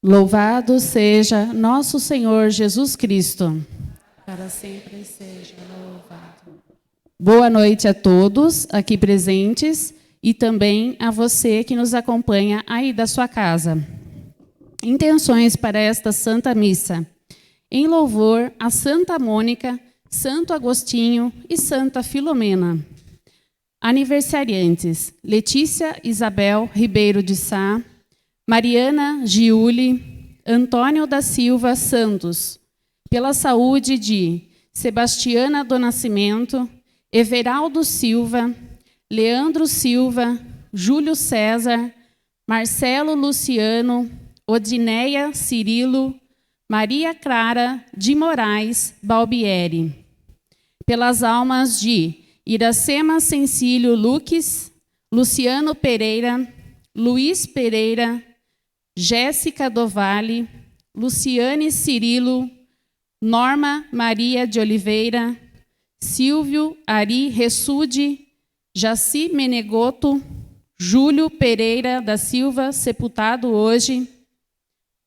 Louvado seja nosso Senhor Jesus Cristo. Para sempre seja louvado. Boa noite a todos aqui presentes e também a você que nos acompanha aí da sua casa. Intenções para esta Santa Missa. Em louvor a Santa Mônica, Santo Agostinho e Santa Filomena. Aniversariantes: Letícia Isabel Ribeiro de Sá, Mariana Giuli, Antônio da Silva Santos. Pela saúde de Sebastiana do Nascimento, Everaldo Silva, Leandro Silva, Júlio César, Marcelo Luciano, Odineia Cirilo, Maria Clara de Moraes Balbieri. Pelas almas de Iracema Cecílio Luques, Luciano Pereira, Luiz Pereira, Jéssica Dovale, Luciane Cirilo, Norma Maria de Oliveira, Silvio Ari Ressude, Jaci Menegoto, Júlio Pereira da Silva, sepultado hoje,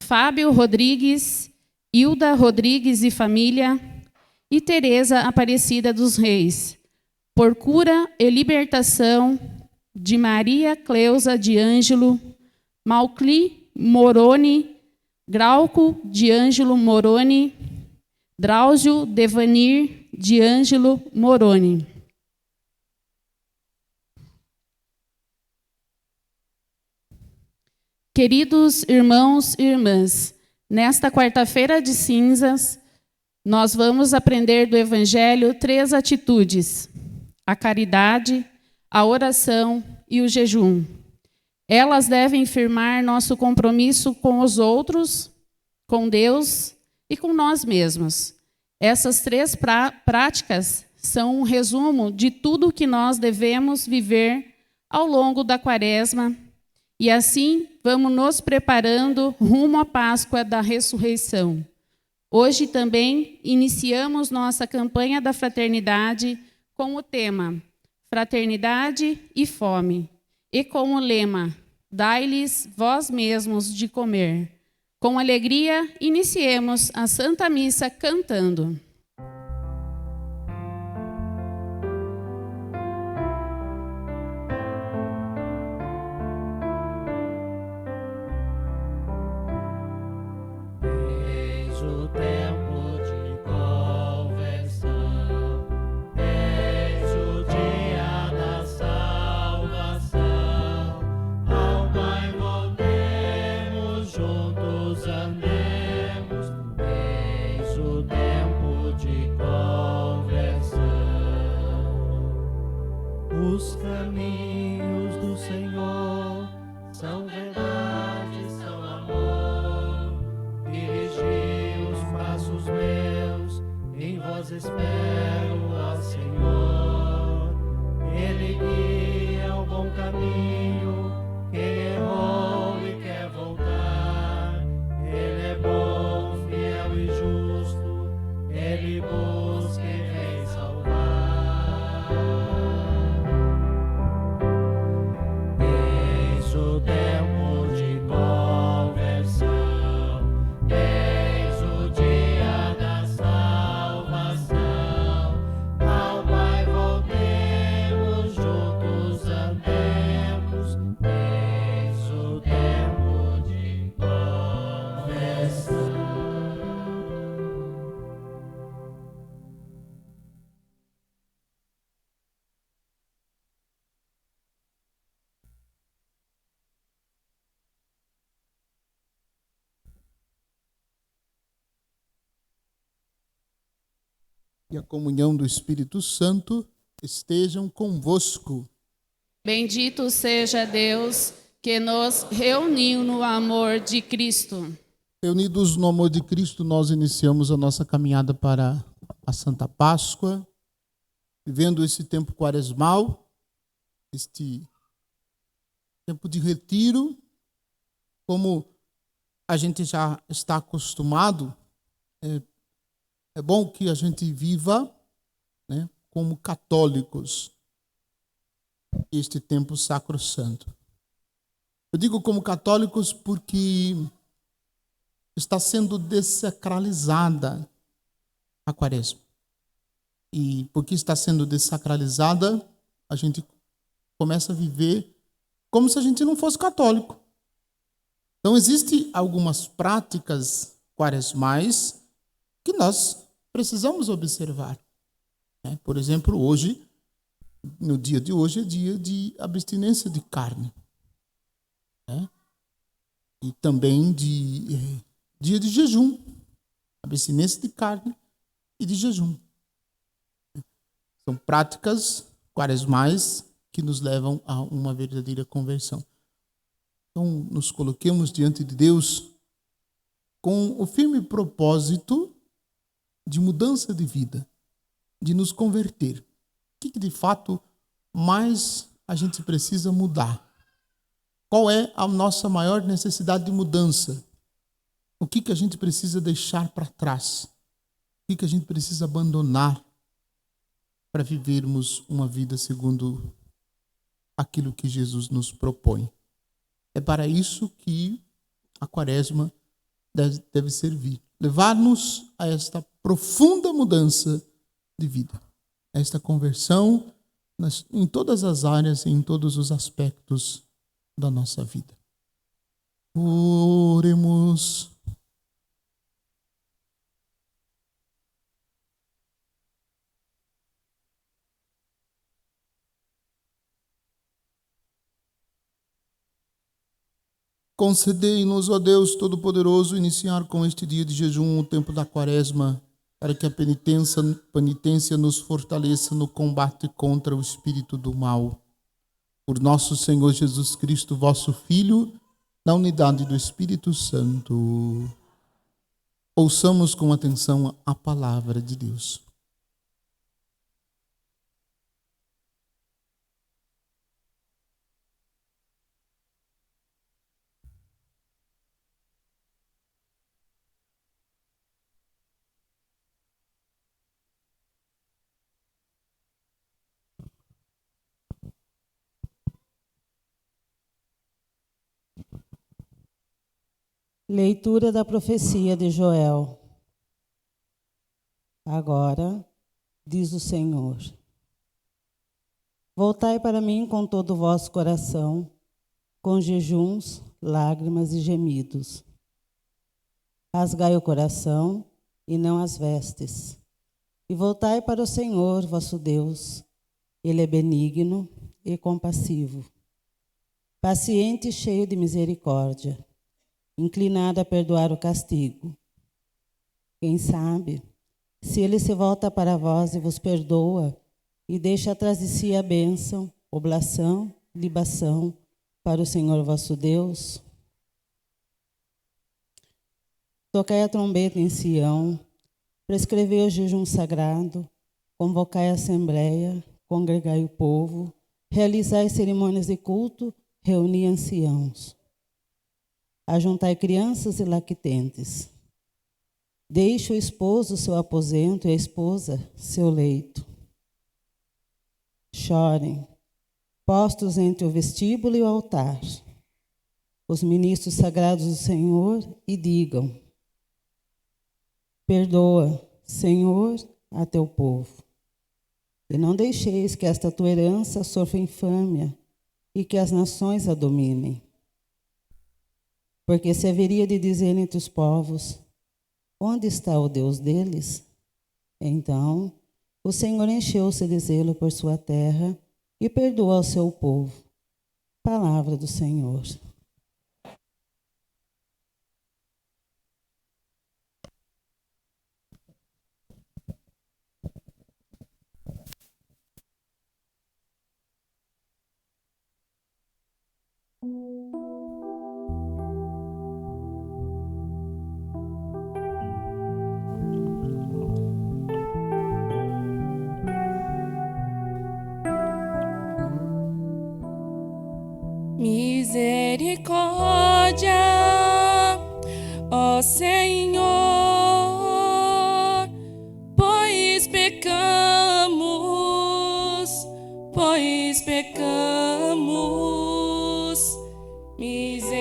Fábio Rodrigues, Hilda Rodrigues e família, e Teresa Aparecida dos Reis, por cura e libertação de Maria Cleusa de Ângelo, Malcli Moroni, Grauco de Ângelo Moroni, Drauzio Devanir de Ângelo Moroni. Queridos irmãos e irmãs, nesta quarta-feira de cinzas, nós vamos aprender do Evangelho 3 atitudes: a caridade, a oração e o jejum. Elas devem firmar nosso compromisso com os outros, com Deus e com nós mesmos. Essas 3 práticas são um resumo de tudo o que nós devemos viver ao longo da Quaresma, e assim vamos nos preparando rumo à Páscoa da Ressurreição. Hoje também iniciamos nossa campanha da fraternidade com o tema Fraternidade e Fome, e com o lema Dai-lhes vós mesmos de comer. Com alegria, iniciemos a Santa Missa cantando. Os caminhos do Senhor são verdade, são amor. Dirigi os passos meus, em vós espero, ó Senhor. Ele guia o bom caminho, quem errou e quer voltar. Ele é bom, fiel e justo, ele busca e vem salvar. O tempo de conversão, eis o dia da salvação. Ao Pai voltemos, juntos andemos, eis o tempo de conversão. E a comunhão do Espírito Santo estejam convosco. Bendito seja Deus que nos reuniu no amor de Cristo. Reunidos no amor de Cristo, nós iniciamos a nossa caminhada para a Santa Páscoa, vivendo esse tempo quaresmal, este tempo de retiro, como a gente já está acostumado. É bom que a gente viva, né, como católicos este tempo sacrossanto. Eu digo como católicos porque está sendo dessacralizada a Quaresma. E porque está sendo dessacralizada, a gente começa a viver como se a gente não fosse católico. Então, existem algumas práticas quaresmais que nós precisamos observar. Por exemplo, hoje, no dia de hoje, é dia de abstinência de carne. E também dia de jejum. Abstinência de carne e de jejum. São práticas quaresmais que nos levam a uma verdadeira conversão. Então, nos coloquemos diante de Deus com o firme propósito de mudança de vida, de nos converter. O que de fato mais a gente precisa mudar? Qual é a nossa maior necessidade de mudança? O que a gente precisa deixar para trás? O que a gente precisa abandonar para vivermos uma vida segundo aquilo que Jesus nos propõe? É para isso que a Quaresma deve servir. Levar-nos a esta profunda mudança de vida. A esta conversão em todas as áreas e em todos os aspectos da nossa vida. Oremos. Concedei-nos, ó Deus Todo-Poderoso, iniciar com este dia de jejum o tempo da Quaresma, para que a penitência nos fortaleça no combate contra o espírito do mal. Por nosso Senhor Jesus Cristo, vosso Filho, na unidade do Espírito Santo. Ouçamos com atenção a palavra de Deus. Leitura da profecia de Joel. Agora, diz o Senhor: voltai para mim com todo o vosso coração, com jejuns, lágrimas e gemidos. Rasgai o coração e não as vestes, e voltai para o Senhor vosso Deus. Ele é benigno e compassivo, paciente e cheio de misericórdia, inclinado a perdoar o castigo. Quem sabe, se ele se volta para vós e vos perdoa, e deixa atrás de si a bênção, oblação, libação para o Senhor vosso Deus. Tocai a trombeta em Sião, prescrevei o jejum sagrado, convocai a assembleia, congregai o povo, realizai cerimônias de culto, reuni anciãos. Ajuntai crianças e lactentes. Deixe o esposo seu aposento e a esposa seu leito. Chorem, postos entre o vestíbulo e o altar, os ministros sagrados do Senhor, e digam: perdoa, Senhor, a teu povo. E não deixeis que esta tua herança sofra infâmia e que as nações a dominem. Porque se haveria de dizer entre os povos: onde está o Deus deles? Então o Senhor encheu-se de zelo por sua terra e perdoou ao seu povo. Palavra do Senhor. Misericórdia, ó Senhor, pois pecamos, misericórdia,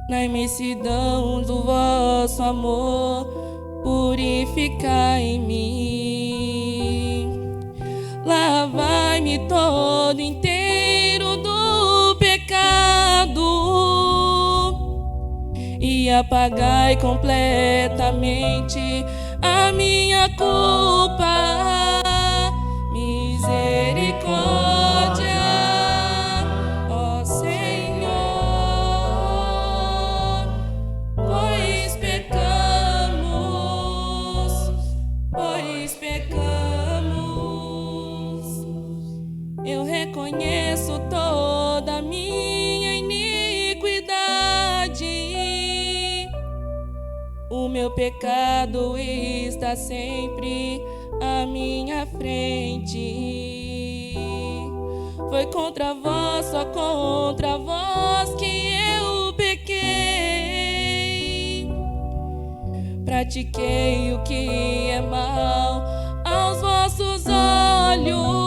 Na imensidão do vosso amor, purificai em mim. Lavai-me todo inteiro do pecado e apagai completamente a minha culpa. Misericórdia, ó Senhor, pois pecamos. Eu reconheço toda a minha iniquidade. O meu pecado está sempre à minha frente. Foi contra vós, só contra vós que eu pequei. Pratiquei o que é mal aos vossos olhos.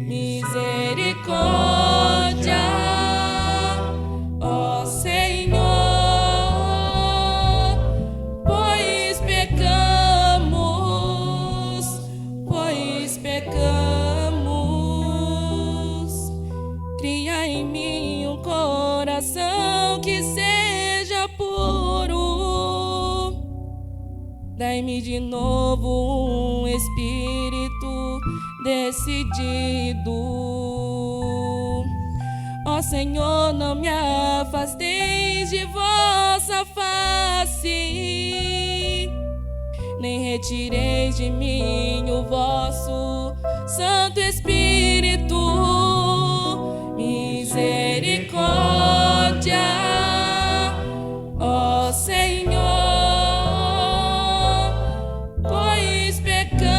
Misericórdia, ó Senhor, pois pecamos. Cria em mim um coração que seja puro. Dai-me de novo um espírito decidido. Ó Senhor, não me afasteis de vossa face, nem retireis de mim o vosso Santo Espírito. Misericórdia, ó Senhor, pois pecamos.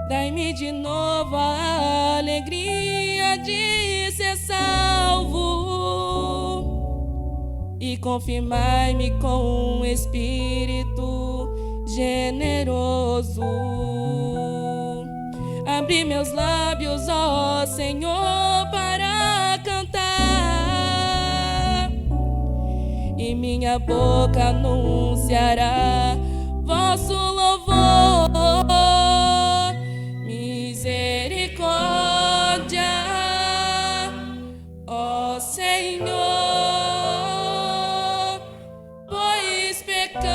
Dai-me de novo a alegria de ser salvo e confirmai-me com um espírito generoso. Abri meus lábios, ó Senhor, para cantar, e minha boca anunciará vosso louvor. Misericórdia, ó Senhor, pois pecamos.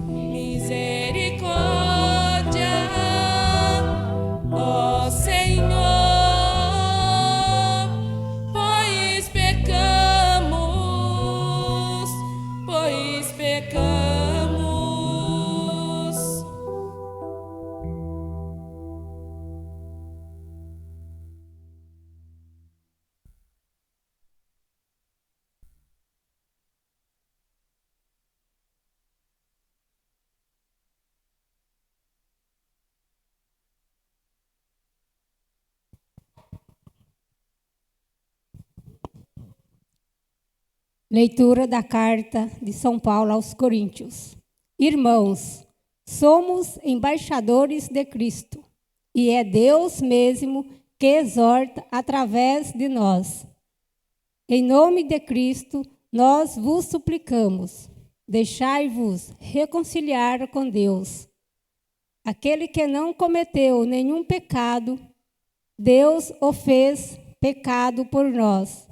Misericórdia, ó Senhor, pois pecamos. Leitura da carta de São Paulo aos Coríntios. Irmãos, somos embaixadores de Cristo, e é Deus mesmo que exorta através de nós. Em nome de Cristo, nós vos suplicamos, deixai-vos reconciliar com Deus. Aquele que não cometeu nenhum pecado, Deus o fez pecado por nós,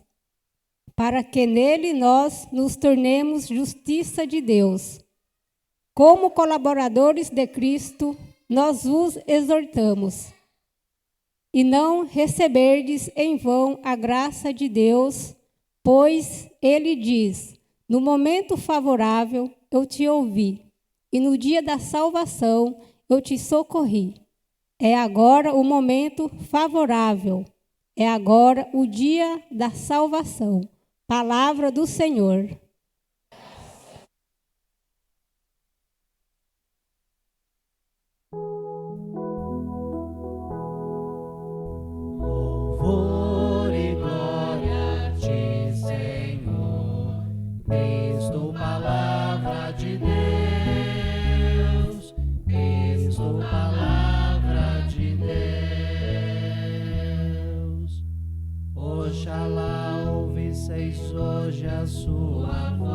para que nele nós nos tornemos justiça de Deus. Como colaboradores de Cristo, nós vos exortamos, e não receberdes em vão a graça de Deus, pois ele diz: no momento favorável eu te ouvi, e no dia da salvação eu te socorri. É agora o momento favorável, é agora o dia da salvação. Palavra do Senhor. Louvor e glória a ti, Senhor. Cristo, palavra de Deus. Cristo, palavra de Deus. Oxalá ouvisseis hoje a sua voz.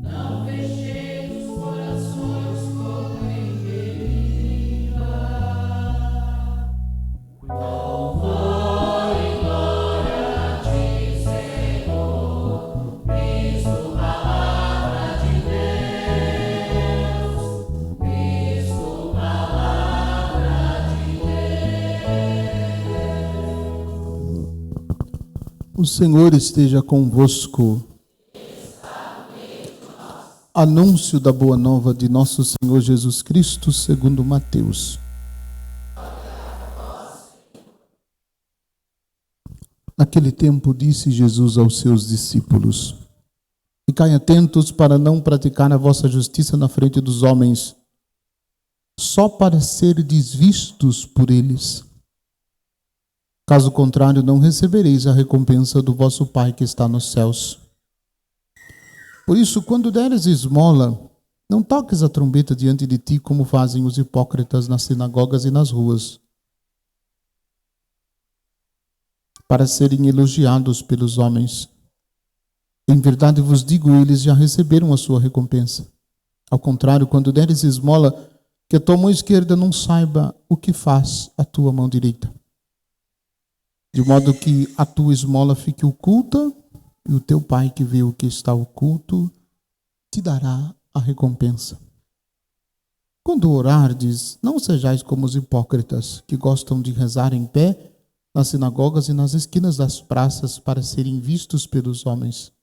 Não fecheis os corações como em deriva. Louvor e glória a ti, Senhor. Cristo, palavra de Deus. Cristo, palavra de Deus. O Senhor esteja convosco. Anúncio da boa nova de nosso Senhor Jesus Cristo, segundo Mateus. Naquele tempo disse Jesus aos seus discípulos: Ficai atentos para não praticar a vossa justiça na frente dos homens, só para serdes vistos por eles. Caso contrário, não recebereis a recompensa do vosso Pai que está nos céus. Por isso, quando deres esmola, não toques a trombeta diante de ti, como fazem os hipócritas nas sinagogas e nas ruas, para serem elogiados pelos homens. Em verdade vos digo, eles já receberam a sua recompensa. Ao contrário, quando deres esmola, que a tua mão esquerda não saiba o que faz a tua mão direita, de modo que a tua esmola fique oculta, e o teu Pai que vê o que está oculto te dará a recompensa. Quando orardes, não sejais como os hipócritas, que gostam de rezar em pé nas sinagogas e nas esquinas das praças para serem vistos pelos homens.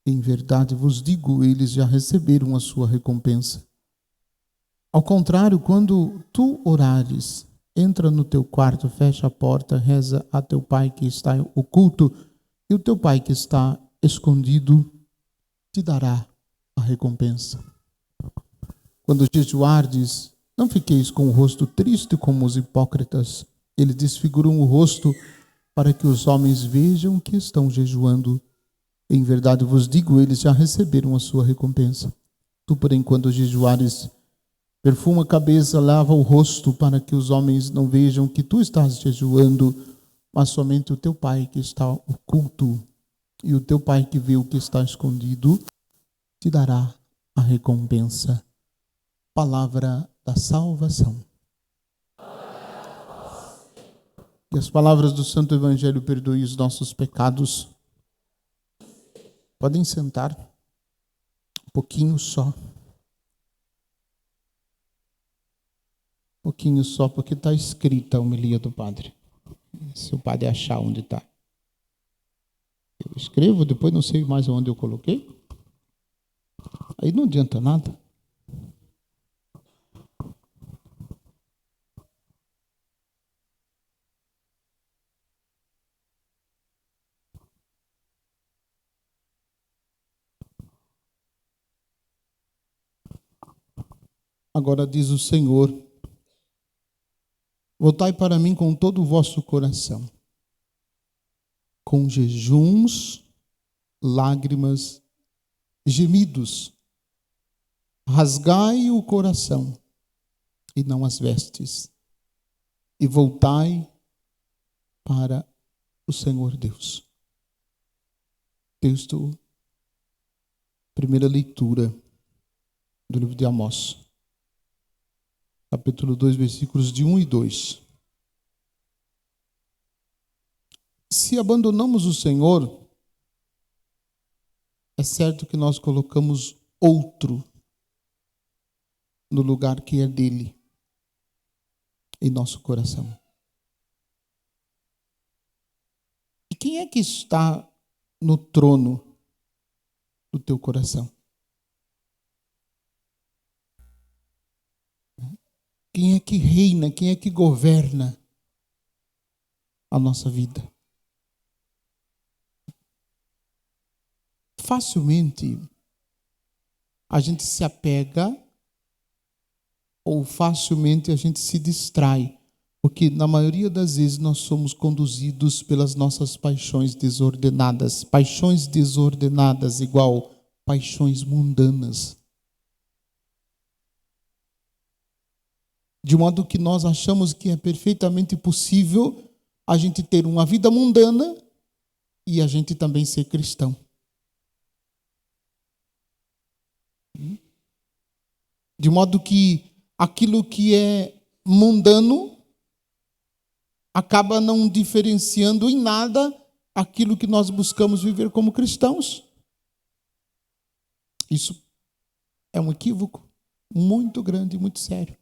Em verdade vos digo, eles já receberam a sua recompensa. Ao contrário, quando tu orares, entra no teu quarto, fecha a porta, reza a teu Pai que está oculto, e o teu Pai que está escondido te dará a recompensa. Quando jejuardes, não fiqueis com o rosto triste como os hipócritas. Eles desfiguram o rosto para que os homens vejam que estão jejuando. Em verdade vos digo, eles já receberam a sua recompensa. Tu, porém, quando jejuares, perfuma a cabeça, lava o rosto, para que os homens não vejam que tu estás jejuando, mas somente o teu Pai que está oculto. E o teu Pai que vê o que está escondido te dará a recompensa. Palavra da salvação. Que as palavras do Santo Evangelho perdoem os nossos pecados. Podem sentar. Um pouquinho só. Um pouquinho só, porque está escrita a homilia do padre. Se o padre achar onde está. Eu escrevo, depois não sei mais onde eu coloquei. Aí não adianta nada. Agora diz o Senhor: voltai para mim com todo o vosso coração, com jejuns, lágrimas, gemidos. Rasgai o coração e não as vestes, e voltai para o Senhor Deus. Texto, primeira leitura do livro de Amós, capítulo 2, versículos de 1 e 2. Se abandonamos o Senhor, é certo que nós colocamos outro no lugar que é dele, em nosso coração. E quem é que está no trono do teu coração? Quem é que reina, quem é que governa a nossa vida? Facilmente a gente se apega ou facilmente a gente se distrai Porque na maioria das vezes nós somos conduzidos pelas nossas paixões desordenadas. Paixões desordenadas igual paixões mundanas. De modo que nós achamos que é perfeitamente possível a gente ter uma vida mundana e a gente também ser cristão. De modo que aquilo que é mundano acaba não diferenciando em nada aquilo que nós buscamos viver como cristãos. Isso é um equívoco muito grande e muito sério.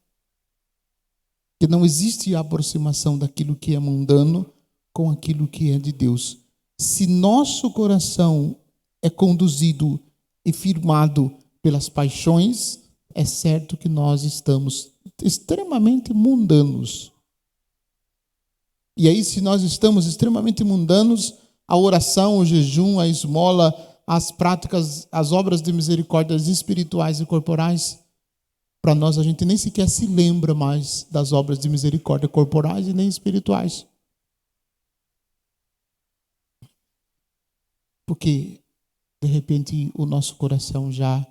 Que não existe aproximação daquilo que é mundano com aquilo que é de Deus. Se nosso coração é conduzido e firmado pelas paixões, é certo que nós estamos extremamente mundanos. E aí, se nós estamos extremamente mundanos, a oração, o jejum, a esmola, as práticas, as obras de misericórdia espirituais e corporais, para nós a gente nem sequer se lembra mais das obras de misericórdia corporais e nem espirituais. Porque, de repente, o nosso coração já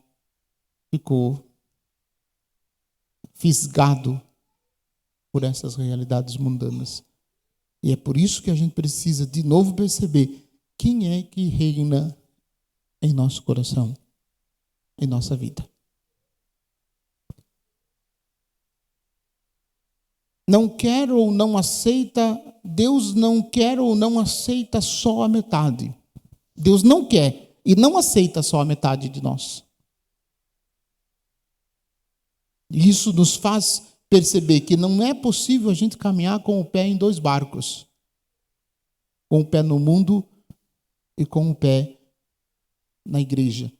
ficou fisgado por essas realidades mundanas. E é por isso que a gente precisa de novo perceber quem é que reina em nosso coração, em nossa vida. Não quer ou não aceita, Deus não quer ou não aceita só a metade. Deus não quer e não aceita só a metade de nós. Isso nos faz perceber que não é possível a gente caminhar com o pé em dois barcos. Com o pé no mundo e com o pé na igreja.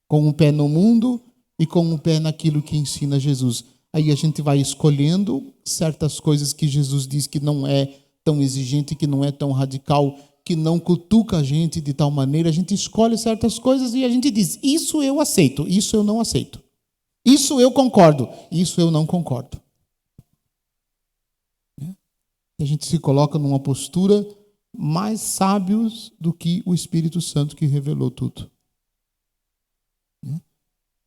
Com o pé no mundo e com o pé naquilo que ensina Jesus. Aí a gente vai escolhendo certas coisas que Jesus diz que não é tão exigente, que não é tão radical, que não cutuca a gente de tal maneira. A gente escolhe certas coisas e a gente diz, isso eu aceito, isso eu não aceito. Isso eu concordo, isso eu não concordo. E a gente se coloca numa postura mais sábios do que o Espírito Santo que revelou tudo.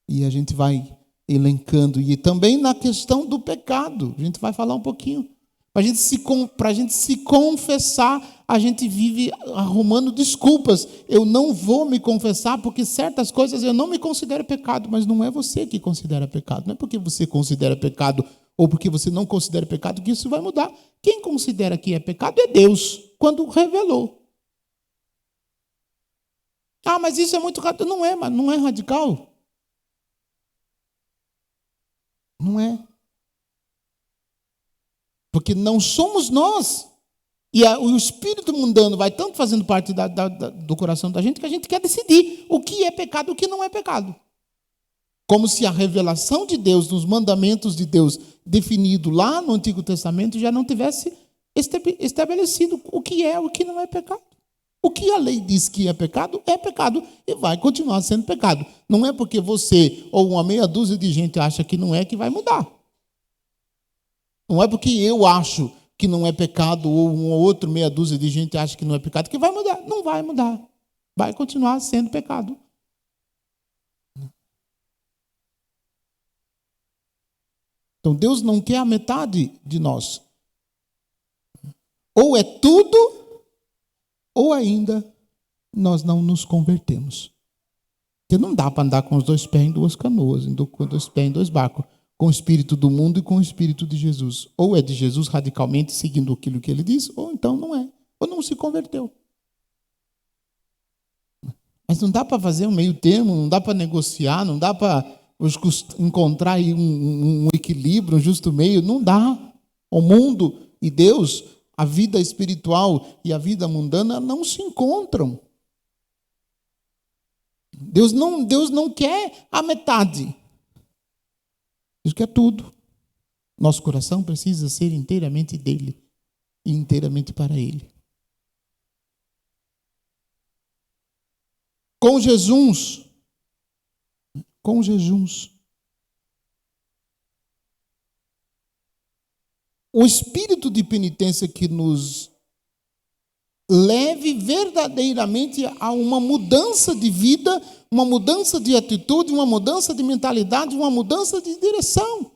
E a gente vai elencando. E também na questão do pecado, a gente vai falar um pouquinho. Para a gente se confessar, a gente vive arrumando desculpas. Eu não vou me confessar porque certas coisas eu não me considero pecado, mas não é você que considera pecado. Não é porque você considera pecado ou porque você não considera pecado que isso vai mudar. Quem considera que é pecado é Deus, quando revelou. Ah, mas isso é muito radical. Não é, mas não é radical. Não é. Porque não somos nós. E o espírito mundano vai tanto fazendo parte do coração da gente que a gente quer decidir o que é pecado e o que não é pecado. Como se a revelação de Deus, nos mandamentos de Deus, definido lá no Antigo Testamento, já não tivesse estabelecido o que é o que não é pecado. O que a lei diz que é pecado e vai continuar sendo pecado. Não é porque você ou uma meia dúzia de gente acha que não é que vai mudar. Não é porque eu acho que não é pecado ou um ou outro meia dúzia de gente acha que não é pecado que vai mudar. Não vai mudar. Vai continuar sendo pecado. Então Deus não quer a metade de nós. Ou é tudo, ou ainda nós não nos convertemos. Porque não dá para andar com os dois pés em duas canoas, com os dois pés em dois barcos, com o espírito do mundo e com o espírito de Jesus. Ou é de Jesus radicalmente seguindo aquilo que ele diz, ou então não é, ou não se converteu. Mas não dá para fazer um meio termo, não dá para negociar, não dá para encontrar aí um equilíbrio, um justo meio, não dá. O mundo e Deus, a vida espiritual e a vida mundana não se encontram. Deus não quer a metade. Deus quer tudo. Nosso coração precisa ser inteiramente dele e inteiramente para ele. Com jejuns, o espírito de penitência que nos leve verdadeiramente a uma mudança de vida, uma mudança de atitude, uma mudança de mentalidade, uma mudança de direção.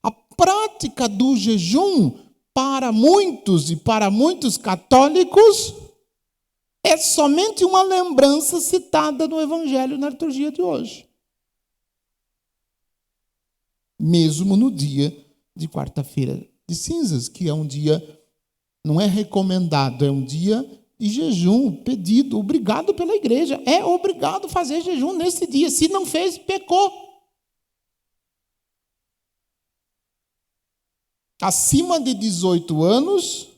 A prática do jejum, para muitos e para muitos católicos, é somente uma lembrança citada no Evangelho na liturgia de hoje. Mesmo no dia de quarta-feira de cinzas, que é um dia, não é recomendado, é um dia de jejum, pedido, obrigado pela igreja. É obrigado fazer jejum nesse dia. Se não fez, pecou. Acima de 18 anos,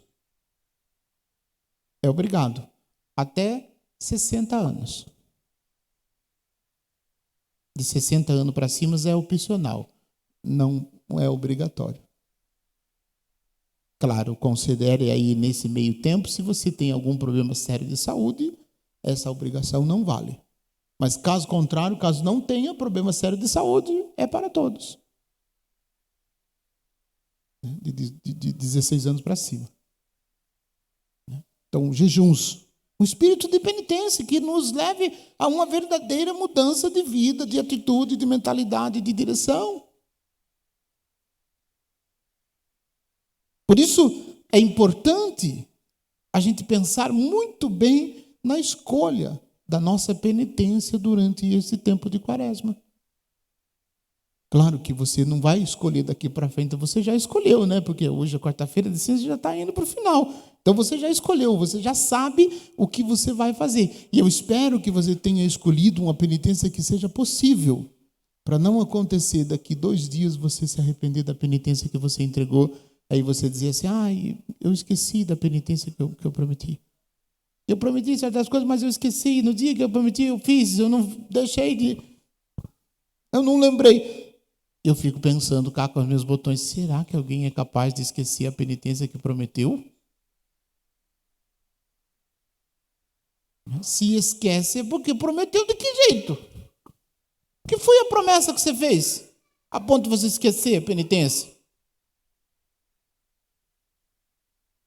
é obrigado. Até 60 anos. De 60 anos para cima é opcional. Não é obrigatório. Claro, considere aí nesse meio tempo, se você tem algum problema sério de saúde, essa obrigação não vale. Mas caso contrário, caso não tenha problema sério de saúde, é para todos. De 16 anos para cima. Então, jejuns. Um espírito de penitência que nos leve a uma verdadeira mudança de vida, de atitude, de mentalidade, de direção. Por isso, é importante a gente pensar muito bem na escolha da nossa penitência durante esse tempo de quaresma. Claro que você não vai escolher daqui para frente, você já escolheu, né? Porque hoje, a quarta-feira de cinzas, já está indo para o final. Então, você já escolheu, você já sabe o que você vai fazer. E eu espero que você tenha escolhido uma penitência que seja possível, para não acontecer daqui 2 dias você se arrepender da penitência que você entregou. Aí você dizia assim, eu esqueci da penitência que eu prometi. Eu prometi certas coisas, mas eu esqueci. No dia que eu prometi, eu fiz. Eu não deixei de... Eu não lembrei. Eu fico pensando cá com os meus botões, será que alguém é capaz de esquecer a penitência que prometeu? Se esquece é porque prometeu de que jeito? Que foi a promessa que você fez? A ponto de você esquecer a penitência?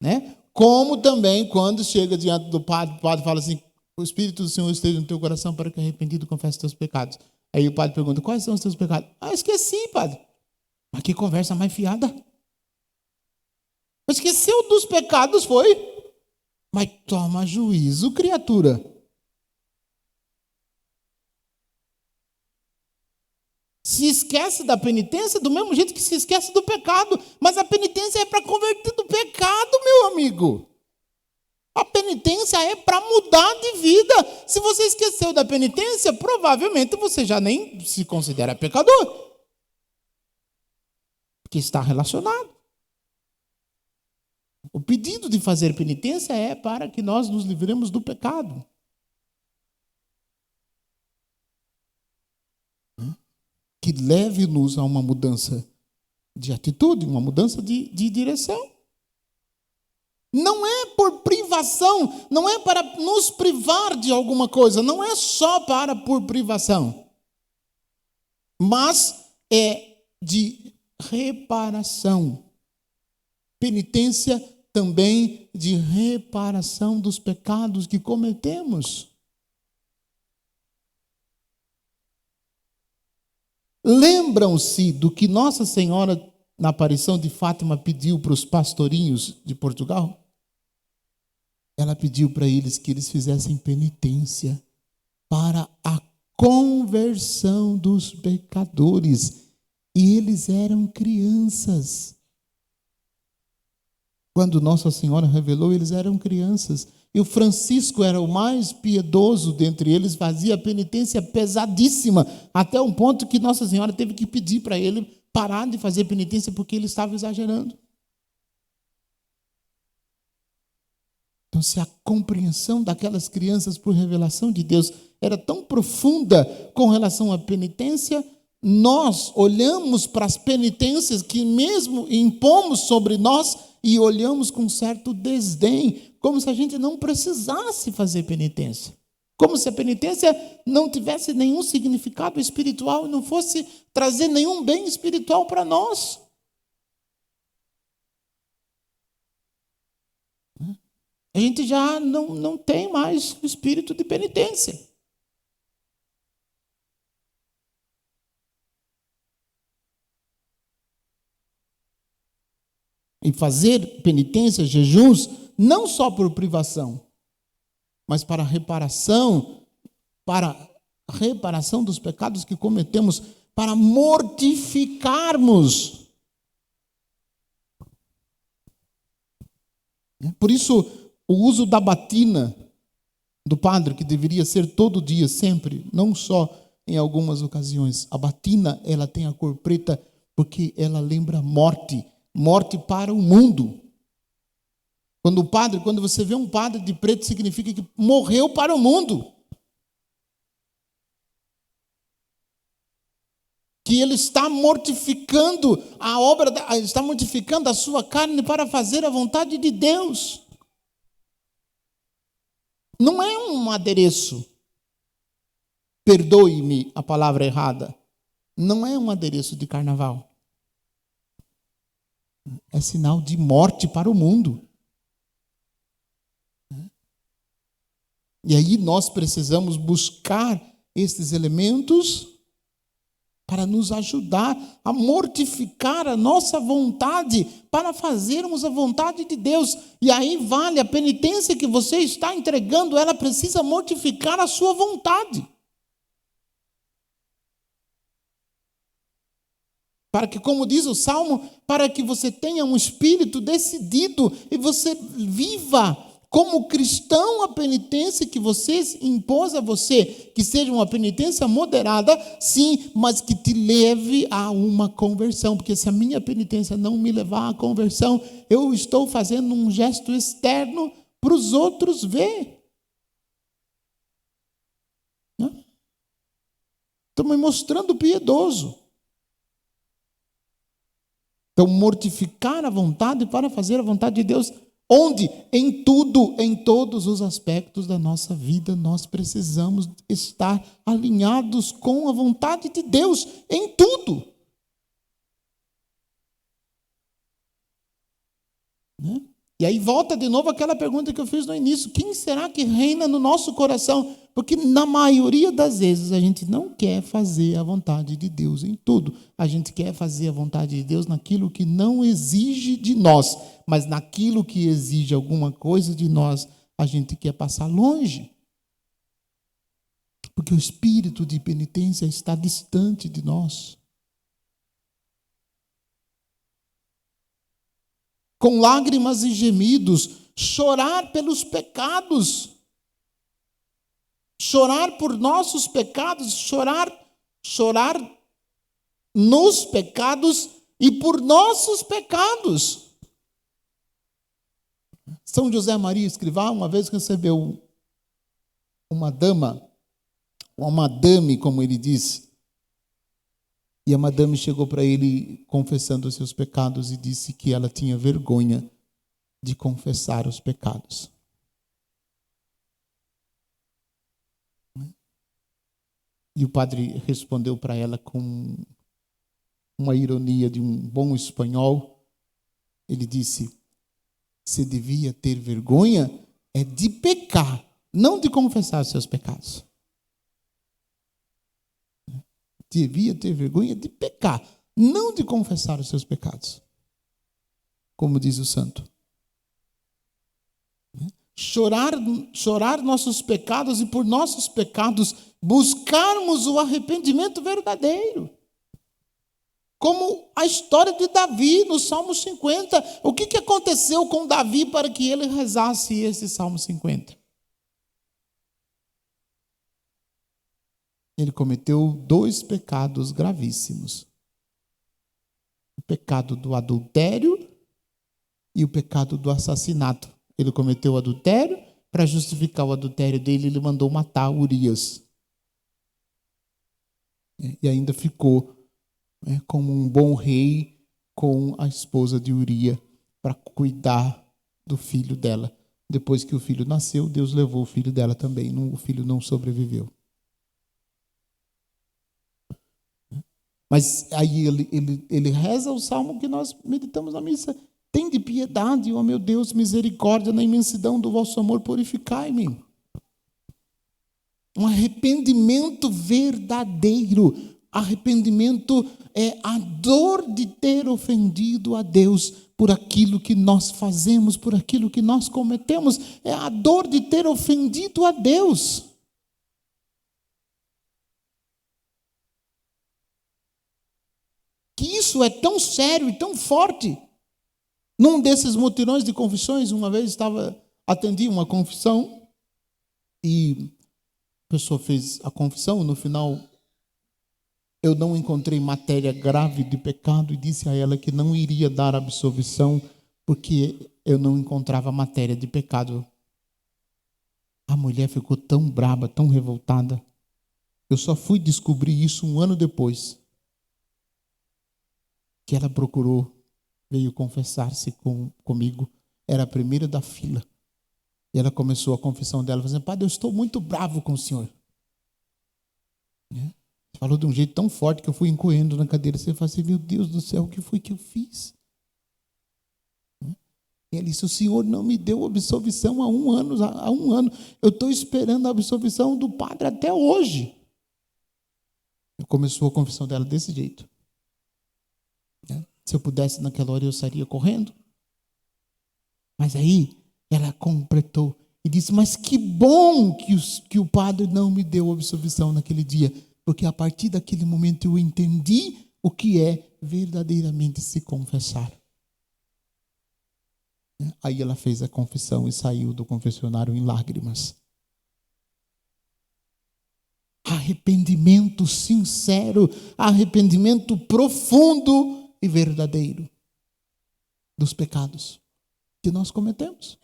Né? Como também, quando chega diante do padre, o padre fala assim, o Espírito do Senhor esteja no teu coração para que arrependido confesse os teus pecados. Aí o padre pergunta, quais são os teus pecados? Esqueci, padre. Mas que conversa mais fiada. Esqueceu dos pecados, foi? Mas toma juízo, criatura. Se esquece da penitência do mesmo jeito que se esquece do pecado. Mas a penitência é para converter do pecado, meu amigo. A penitência é para mudar de vida. Se você esqueceu da penitência, provavelmente você já nem se considera pecador. Porque está relacionado. O pedido de fazer penitência é para que nós nos livremos do pecado. Que leve-nos a uma mudança de atitude, uma mudança de direção. Não é por privação, não é para nos privar de alguma coisa, não é só por privação, mas é de reparação. Penitência também de reparação dos pecados que cometemos. Lembram-se do que Nossa Senhora, na aparição de Fátima, pediu para os pastorinhos de Portugal? Ela pediu para eles que eles fizessem penitência para a conversão dos pecadores. E eles eram crianças. Quando Nossa Senhora revelou, eles eram crianças. E o Francisco era o mais piedoso dentre eles, fazia penitência pesadíssima, até um ponto que Nossa Senhora teve que pedir para ele parar de fazer penitência porque ele estava exagerando. Então, se a compreensão daquelas crianças por revelação de Deus era tão profunda com relação à penitência, nós olhamos para as penitências que mesmo impomos sobre nós e olhamos com certo desdém, como se a gente não precisasse fazer penitência. Como se a penitência não tivesse nenhum significado espiritual e não fosse trazer nenhum bem espiritual para nós. A gente já não tem mais o espírito de penitência. Em fazer penitência, jejuns, não só por privação, mas para reparação dos pecados que cometemos, para mortificarmos. Por isso, o uso da batina do padre, que deveria ser todo dia, sempre, não só em algumas ocasiões. A batina, ela tem a cor preta porque ela lembra morte para o mundo. Quando você vê um padre de preto, significa que morreu para o mundo. Que ele está mortificando está mortificando a sua carne para fazer a vontade de Deus. Não é um adereço. Perdoe-me a palavra errada. Não é um adereço de carnaval. É sinal de morte para o mundo. E aí nós precisamos buscar esses elementos para nos ajudar a mortificar a nossa vontade para fazermos a vontade de Deus. E aí vale a penitência que você está entregando, ela precisa mortificar a sua vontade. Para que, como diz o Salmo, para que você tenha um espírito decidido e você viva como cristão a penitência que você impôs a você, que seja uma penitência moderada, sim, mas que te leve a uma conversão. Porque se a minha penitência não me levar à conversão, eu estou fazendo um gesto externo para os outros ver. Estou me mostrando piedoso. Então, mortificar a vontade para fazer a vontade de Deus. Onde? Em tudo, em todos os aspectos da nossa vida, nós precisamos estar alinhados com a vontade de Deus, em tudo. Né? E aí volta de novo aquela pergunta que eu fiz no início: quem será que reina no nosso coração? Porque na maioria das vezes a gente não quer fazer a vontade de Deus em tudo. A gente quer fazer a vontade de Deus naquilo que não exige de nós, mas naquilo que exige alguma coisa de nós, a gente quer passar longe. Porque o espírito de penitência está distante de nós. Com lágrimas e gemidos, chorar pelos pecados. Chorar por nossos pecados, chorar nos pecados e por nossos pecados. São José Maria Escrivá uma vez recebeu uma dama, uma madame, como ele diz, e a madame chegou para ele confessando os seus pecados e disse que ela tinha vergonha de confessar os pecados. E o padre respondeu para ela com uma ironia de um bom espanhol. Ele disse: você devia ter vergonha de pecar, não de confessar os seus pecados. Devia ter vergonha de pecar, não de confessar os seus pecados. Como diz o santo. Chorar nossos pecados e por nossos pecados buscarmos o arrependimento verdadeiro. Como a história de Davi no Salmo 50. O que aconteceu com Davi para que ele rezasse esse Salmo 50? Ele cometeu 2 pecados gravíssimos. O pecado do adultério e o pecado do assassinato. Ele cometeu o adultério, para justificar o adultério dele, ele mandou matar Urias. E ainda ficou como um bom rei com a esposa de Uria, para cuidar do filho dela. Depois que o filho nasceu, Deus levou o filho dela também. O filho não sobreviveu. Mas aí ele reza o salmo que nós meditamos na missa. Tende piedade, ó meu Deus, misericórdia, na imensidão do vosso amor, purificai-me. Um arrependimento verdadeiro. Arrependimento é a dor de ter ofendido a Deus por aquilo que nós fazemos, por aquilo que nós cometemos. É a dor de ter ofendido a Deus. Que isso é tão sério e tão forte. Num desses mutirões de confissões, uma vez atendi uma confissão e a pessoa fez a confissão. No final, eu não encontrei matéria grave de pecado e disse a ela que não iria dar absolvição porque eu não encontrava matéria de pecado. A mulher ficou tão braba, tão revoltada. Eu só fui descobrir isso um ano depois, que ela procurou, veio confessar-se comigo. Era a primeira da fila. E ela começou a confissão dela, dizendo: Padre, eu estou muito bravo com o senhor. Falou de um jeito tão forte que eu fui encolhendo na cadeira. Você fala assim: meu Deus do céu, o que foi que eu fiz? E ela disse: o senhor não me deu absolvição há um ano. Eu estou esperando a absolvição do padre até hoje. Começou a confissão dela desse jeito. Se eu pudesse naquela hora, eu sairia correndo. Mas aí ela completou e disse: mas que bom que o padre não me deu absolvição naquele dia, porque a partir daquele momento eu entendi o que é verdadeiramente se confessar. Aí ela fez a confissão e saiu do confessionário em lágrimas. Arrependimento sincero, arrependimento profundo e verdadeiro dos pecados que nós cometemos.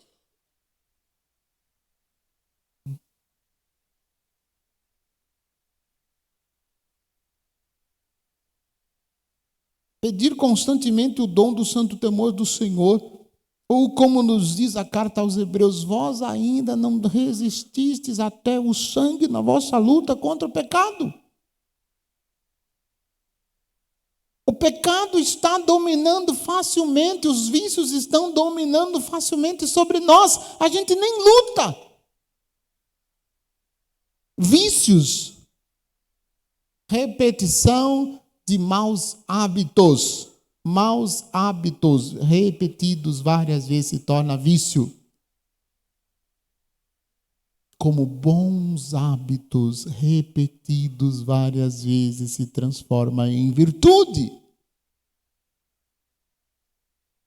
Pedir constantemente o dom do santo temor do Senhor, ou como nos diz a carta aos Hebreus: vós ainda não resististes até o sangue na vossa luta contra o pecado. O pecado está dominando facilmente, os vícios estão dominando facilmente sobre nós. A gente nem luta. Vícios, repetição de maus hábitos repetidos várias vezes se torna vício. Como bons hábitos repetidos várias vezes se transforma em virtude.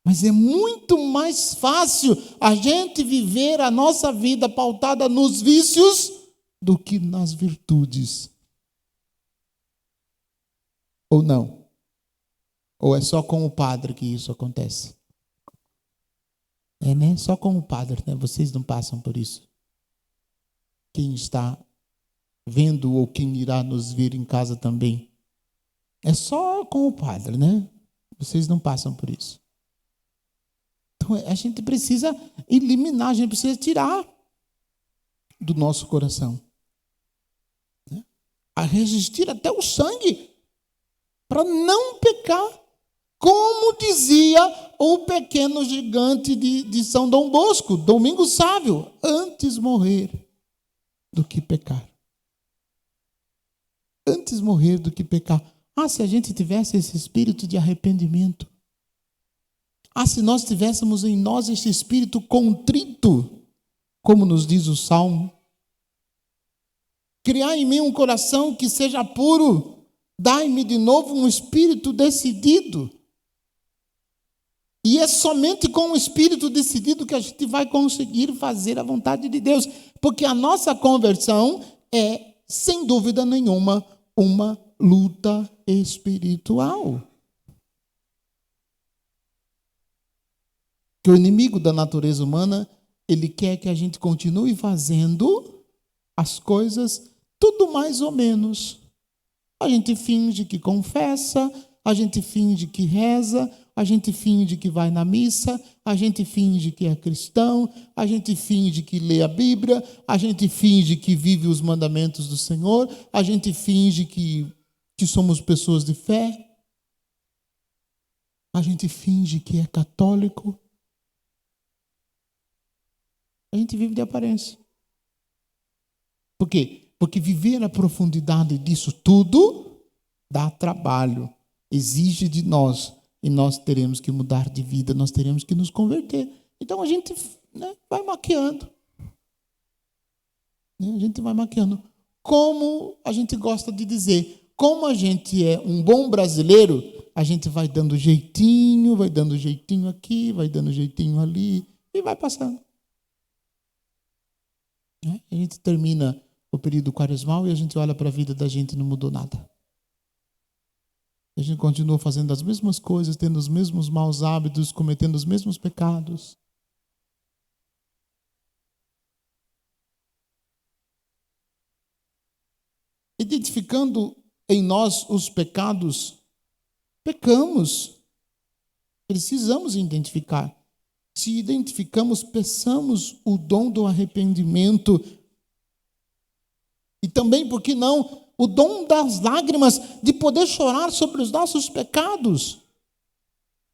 Mas é muito mais fácil a gente viver a nossa vida pautada nos vícios do que nas virtudes. Ou não? Ou é só com o padre que isso acontece? né? Só com o padre, né? Vocês não passam por isso. Quem está vendo ou quem irá nos ver em casa também. É só com o padre, né? Vocês não passam por isso. Então a gente precisa eliminar, a gente precisa tirar do nosso coração, né? A resistir até o sangue para não pecar. Como dizia o pequeno gigante de São Dom Bosco, Domingos Sávio, antes morrer do que pecar. Antes morrer do que pecar. Ah, se a gente tivesse esse espírito de arrependimento. Ah, se nós tivéssemos em nós esse espírito contrito, como nos diz o Salmo. Criar em mim um coração que seja puro, dai-me de novo um espírito decidido. E é somente com o espírito decidido que a gente vai conseguir fazer a vontade de Deus. Porque a nossa conversão é, sem dúvida nenhuma, uma luta espiritual. Que o inimigo da natureza humana, ele quer que a gente continue fazendo as coisas tudo mais ou menos. A gente finge que confessa, a gente finge que reza, a gente finge que vai na missa, a gente finge que é cristão, a gente finge que lê a Bíblia, a gente finge que vive os mandamentos do Senhor, a gente finge que somos pessoas de fé, a gente finge que é católico. A gente vive de aparência. Por quê? Porque viver na profundidade disso tudo dá trabalho, exige de nós, e nós teremos que mudar de vida, nós teremos que nos converter. Então a gente, vai maquiando. A gente vai maquiando. Como a gente gosta de dizer, como a gente é um bom brasileiro, a gente vai dando jeitinho aqui, vai dando jeitinho ali, e vai passando. A gente termina o período quaresmal e a gente olha para a vida da gente e não mudou nada. A gente continua fazendo as mesmas coisas, tendo os mesmos maus hábitos, cometendo os mesmos pecados. Identificando em nós os pecados, pecamos. Precisamos identificar. Se identificamos, peçamos o dom do arrependimento. E também, por que não, o dom das lágrimas, de poder chorar sobre os nossos pecados.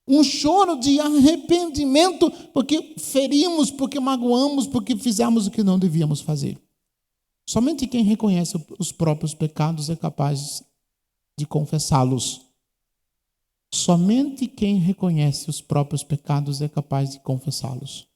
Um choro de arrependimento, porque ferimos, porque magoamos, porque fizemos o que não devíamos fazer. Somente quem reconhece os próprios pecados é capaz de confessá-los. Somente quem reconhece os próprios pecados é capaz de confessá-los.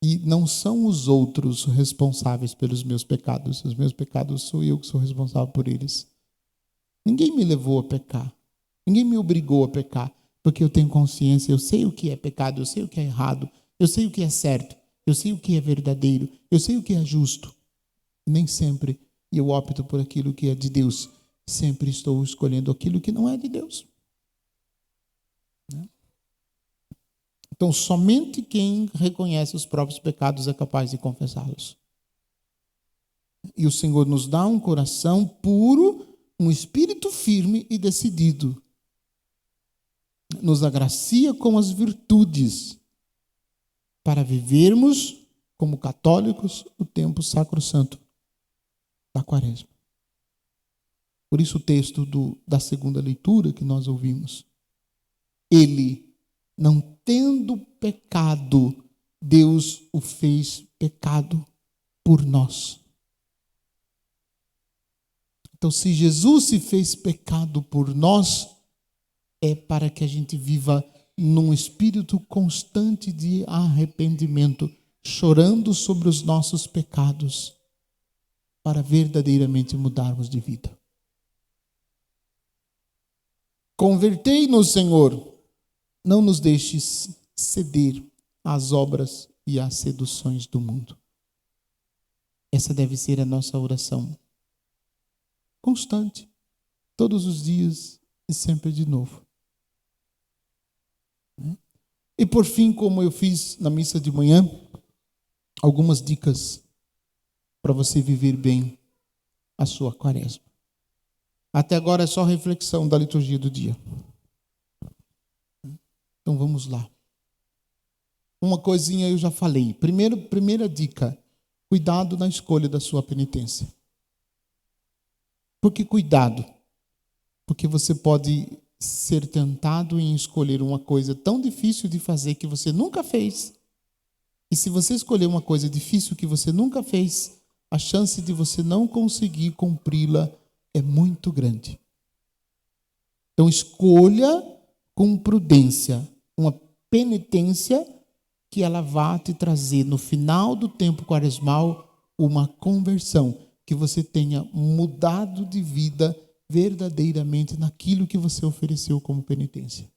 E não são os outros responsáveis pelos meus pecados. Os meus pecados sou eu que sou responsável por eles. Ninguém me levou a pecar. Ninguém me obrigou a pecar. Porque eu tenho consciência, eu sei o que é pecado, eu sei o que é errado, eu sei o que é certo, eu sei o que é verdadeiro, eu sei o que é justo. E nem sempre eu opto por aquilo que é de Deus. Sempre estou escolhendo aquilo que não é de Deus. Então, somente quem reconhece os próprios pecados é capaz de confessá-los. E o Senhor nos dá um coração puro, um espírito firme e decidido. Nos agracia com as virtudes para vivermos como católicos o tempo sacrossanto da Quaresma. Por isso o texto da segunda leitura que nós ouvimos. Ele, não tendo pecado, Deus o fez pecado por nós. Então, se Jesus se fez pecado por nós, é para que a gente viva num espírito constante de arrependimento, chorando sobre os nossos pecados, para verdadeiramente mudarmos de vida. Convertei-nos, Senhor, não nos deixes ceder às obras e às seduções do mundo. Essa deve ser a nossa oração constante, todos os dias e sempre de novo. E por fim, como eu fiz na missa de manhã, algumas dicas para você viver bem a sua quaresma. Até agora é só reflexão da liturgia do dia. Então vamos lá. Uma coisinha eu já falei. Primeira dica, cuidado na escolha da sua penitência. Por que cuidado? Porque você pode ser tentado em escolher uma coisa tão difícil de fazer que você nunca fez. E se você escolher uma coisa difícil que você nunca fez, a chance de você não conseguir cumpri-la é muito grande. Então escolha com prudência uma penitência que ela vá te trazer no final do tempo quaresmal uma conversão, que você tenha mudado de vida verdadeiramente naquilo que você ofereceu como penitência.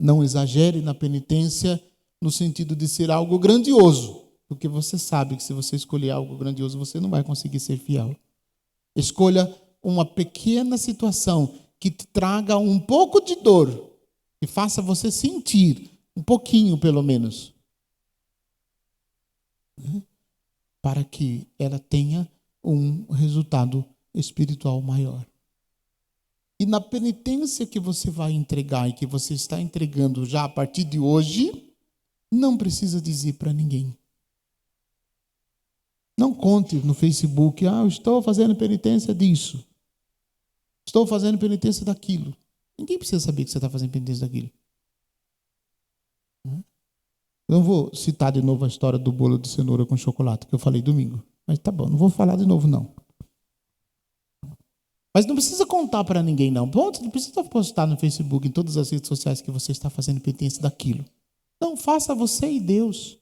Não exagere na penitência no sentido de ser algo grandioso, porque você sabe que se você escolher algo grandioso, você não vai conseguir ser fiel. Escolha uma pequena situação que te traga um pouco de dor, que faça você sentir, um pouquinho pelo menos, né? Para que ela tenha um resultado espiritual maior. E na penitência que você vai entregar e que você está entregando já a partir de hoje, não precisa dizer para ninguém. Não conte no Facebook, eu estou fazendo penitência disso. Estou fazendo penitência daquilo. Ninguém precisa saber que você está fazendo penitência daquilo. Não vou citar de novo a história do bolo de cenoura com chocolate, que eu falei domingo. Mas tá bom, não vou falar de novo, não. Mas não precisa contar para ninguém, não. Ponto, não precisa postar no Facebook, em todas as redes sociais, que você está fazendo penitência daquilo. Não, faça você e Deus.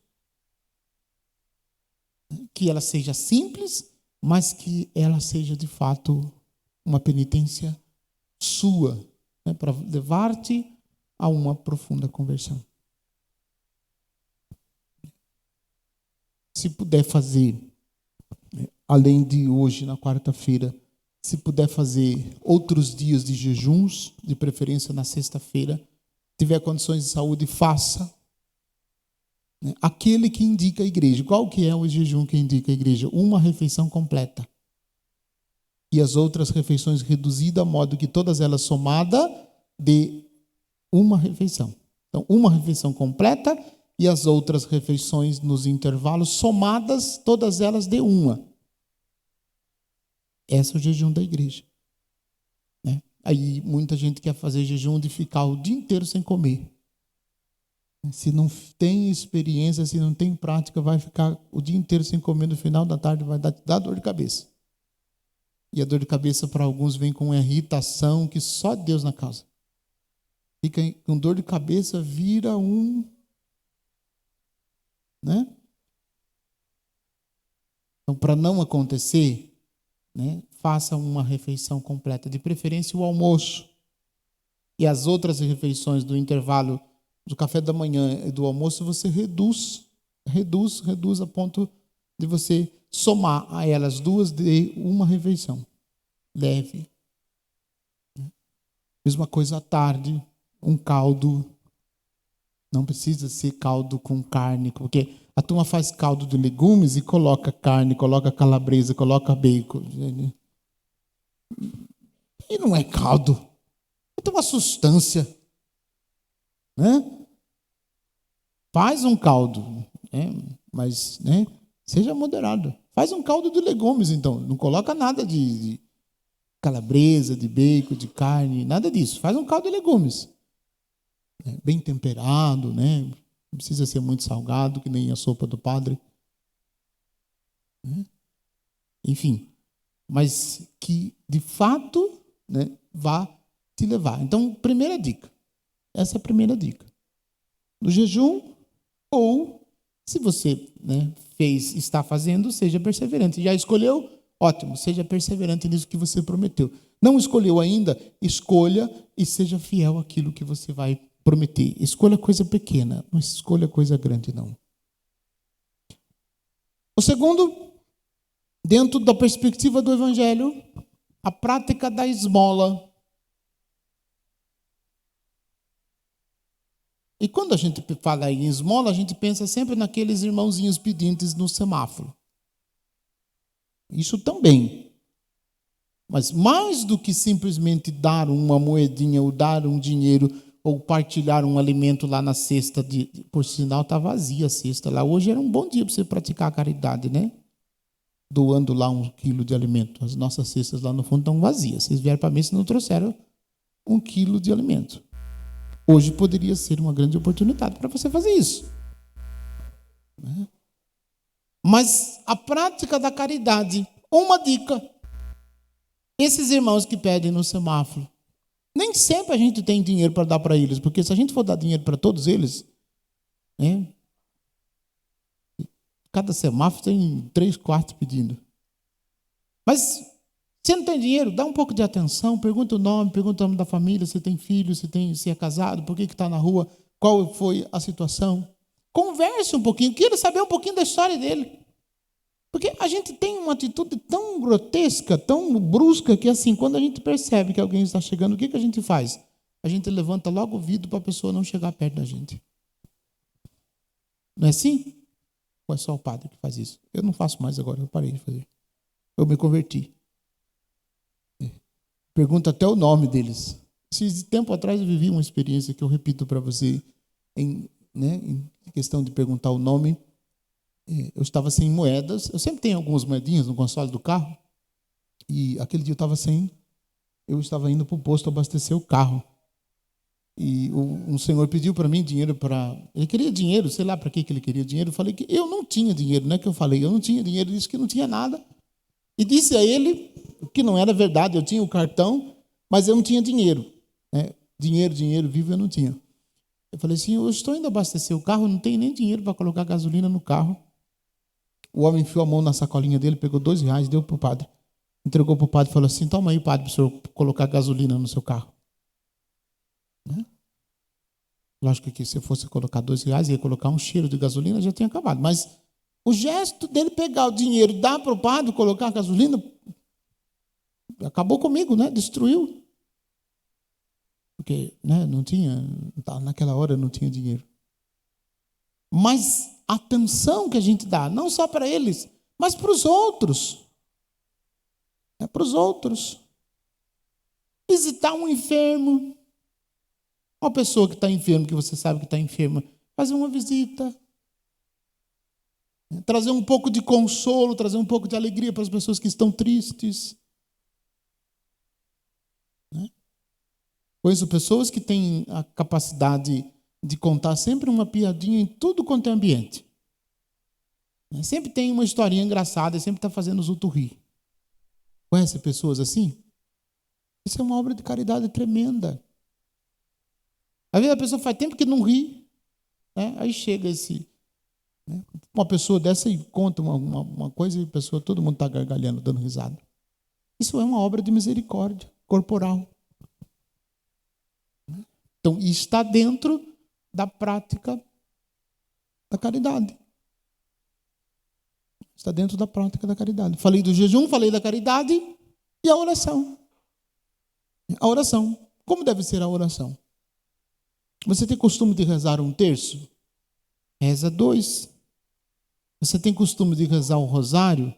Que ela seja simples, mas que ela seja, de fato, uma penitência sua, né, para levar-te a uma profunda conversão. Se puder fazer, além de hoje, na quarta-feira, se puder fazer outros dias de jejuns, de preferência na sexta-feira, tiver condições de saúde, faça. Aquele que indica a igreja. Qual que é o jejum que indica a igreja? Uma refeição completa. E as outras refeições reduzidas, a modo que todas elas somadas de uma refeição. Então, uma refeição completa e as outras refeições nos intervalos somadas, todas elas de uma. Esse é o jejum da igreja. Né? Aí muita gente quer fazer jejum de ficar o dia inteiro sem comer. Se não tem experiência, se não tem prática, vai ficar o dia inteiro sem comer, no final da tarde vai dar dor de cabeça. E a dor de cabeça para alguns vem com uma irritação que só Deus na causa. Fica com dor de cabeça, vira né? Então, para não acontecer, né, faça uma refeição completa, de preferência o almoço. E as outras refeições do intervalo do café da manhã e do almoço, você reduz a ponto de você somar a elas duas de uma refeição. Leve. Mesma coisa à tarde, um caldo. Não precisa ser caldo com carne, porque a turma faz caldo de legumes e coloca carne, coloca calabresa, coloca bacon. E não é caldo. Tem uma sustância. Né? Faz um caldo, né? Mas, né, seja moderado. Faz um caldo de legumes, então. Não coloca nada de calabresa, de bacon, de carne, nada disso. Faz um caldo de legumes. Bem temperado, né? Não precisa ser muito salgado, que nem a sopa do padre. Enfim, mas que, de fato, né, vá te levar. Então, primeira dica. Essa é a primeira dica. No jejum, ou, se você, né, está fazendo, seja perseverante. Já escolheu? Ótimo, seja perseverante nisso que você prometeu. Não escolheu ainda? Escolha e seja fiel àquilo que você vai prometer. Escolha coisa pequena, não escolha coisa grande, não. O segundo, dentro da perspectiva do Evangelho, a prática da esmola. E quando a gente fala em esmola, a gente pensa sempre naqueles irmãozinhos pedintes no semáforo. Isso também. Mas mais do que simplesmente dar uma moedinha, ou dar um dinheiro, ou partilhar um alimento lá na cesta, por sinal está vazia a cesta lá. Hoje era um bom dia para você praticar a caridade, né? Doando lá 1 quilo de alimento. As nossas cestas lá no fundo estão vazias. Vocês vieram para mim se não trouxeram 1 quilo de alimento. Hoje poderia ser uma grande oportunidade para você fazer isso. Mas a prática da caridade, uma dica. Esses irmãos que pedem no semáforo, nem sempre a gente tem dinheiro para dar para eles, porque se a gente for dar dinheiro para todos eles, né, cada semáforo tem 3, 4 pedindo. Mas se não tem dinheiro, dá um pouco de atenção, pergunta o nome da família, se tem filho, se é casado, por que está na rua, qual foi a situação. Converse um pouquinho, queira saber um pouquinho da história dele. Porque a gente tem uma atitude tão grotesca, tão brusca, que assim, quando a gente percebe que alguém está chegando, o que a gente faz? A gente levanta logo o vidro para a pessoa não chegar perto da gente. Não é assim? Ou é só o padre que faz isso? Eu não faço mais agora, eu parei de fazer. Eu me converti. Pergunta até o nome deles. Esse tempo atrás eu vivi uma experiência que eu repito para você, em questão de perguntar o nome. Eu estava sem moedas. Eu sempre tenho algumas moedinhas no console do carro. E aquele dia eu estava sem. Eu estava indo para o posto abastecer o carro. E um senhor pediu para mim dinheiro para... Ele queria dinheiro, sei lá para que ele queria dinheiro. Eu falei que eu não tinha dinheiro, não é que eu falei, eu não tinha dinheiro, ele disse que não tinha nada. E disse a ele que não era verdade, eu tinha o cartão, mas eu não tinha dinheiro. Dinheiro vivo eu não tinha. Eu falei assim, eu estou indo abastecer o carro, não tenho nem dinheiro para colocar gasolina no carro. O homem enfiou a mão na sacolinha dele, pegou R$2, deu para o padre. Entregou para o padre e falou assim, toma aí, padre, para o senhor colocar gasolina no seu carro. Lógico que se eu fosse colocar R$2, ia colocar um cheiro de gasolina, já tinha acabado. Mas o gesto dele pegar o dinheiro e dar para o padre, colocar a gasolina, acabou comigo, destruiu. Porque não tinha, naquela hora não tinha dinheiro. Mas a atenção que a gente dá, não só para eles, mas para os outros. Para os outros. Visitar um enfermo. Uma pessoa que está enferma, que você sabe que está enferma, fazer uma visita. Trazer um pouco de consolo, trazer um pouco de alegria para as pessoas que estão tristes. Conheço pessoas que têm a capacidade de contar sempre uma piadinha em tudo quanto é ambiente. Sempre tem uma historinha engraçada, sempre está fazendo os outros rir. Conhece pessoas assim? Isso é uma obra de caridade tremenda. Às vezes a pessoa faz tempo que não ri, aí chega uma pessoa dessa e conta uma coisa e a pessoa, todo mundo está gargalhando, dando risada. Isso é uma obra de misericórdia corporal. Então, está dentro da prática da caridade. Está dentro da prática da caridade. Falei do jejum, falei da caridade e a oração. A oração. Como deve ser a oração? Você tem costume de rezar um terço? Reza 2. Você tem costume de rezar o rosário?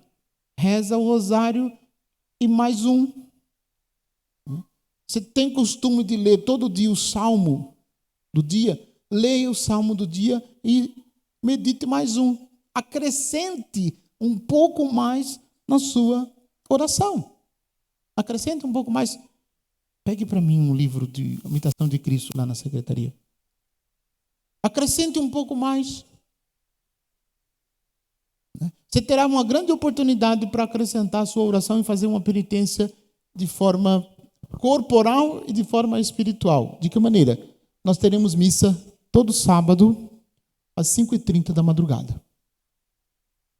Reza o rosário e mais um. Você tem costume de ler todo dia o salmo do dia? Leia o salmo do dia e medite mais um. Acrescente um pouco mais na sua oração. Acrescente um pouco mais. Pegue para mim um livro de Imitação de Cristo lá na secretaria. Acrescente um pouco mais. Você terá uma grande oportunidade para acrescentar a sua oração e fazer uma penitência de forma corporal e de forma espiritual. De que maneira? Nós teremos missa todo sábado às 5h30 da madrugada.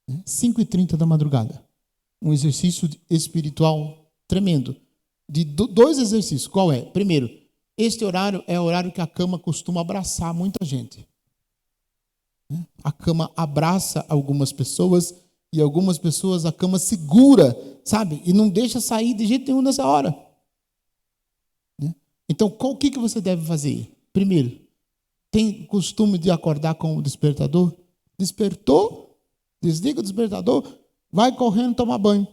5h30 da madrugada. Um exercício espiritual tremendo. De 2 exercícios. Qual é? Primeiro, este horário é o horário que a cama costuma abraçar muita gente. A cama abraça algumas pessoas e algumas pessoas a cama segura, sabe? E não deixa sair de jeito nenhum nessa hora. Então, o que você deve fazer? Primeiro, tem costume de acordar com o despertador? Despertou, desliga o despertador, vai correndo tomar banho.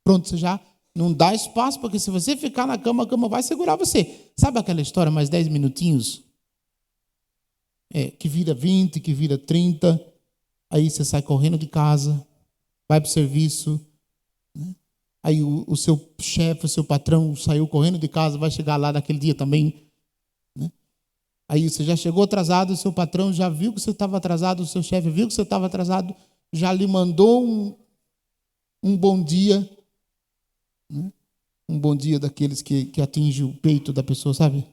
Pronto, você já não dá espaço, porque se você ficar na cama, a cama vai segurar você. Sabe aquela história, mais 10 minutinhos? Que vira 20, que vira 30, aí você sai correndo de casa, vai para o serviço, aí o seu chefe, o seu patrão saiu correndo de casa, vai chegar lá naquele dia também. Aí você já chegou atrasado, o seu patrão já viu que você estava atrasado, o seu chefe viu que você estava atrasado, já lhe mandou um bom dia, um bom dia daqueles que atinge o peito da pessoa, sabe?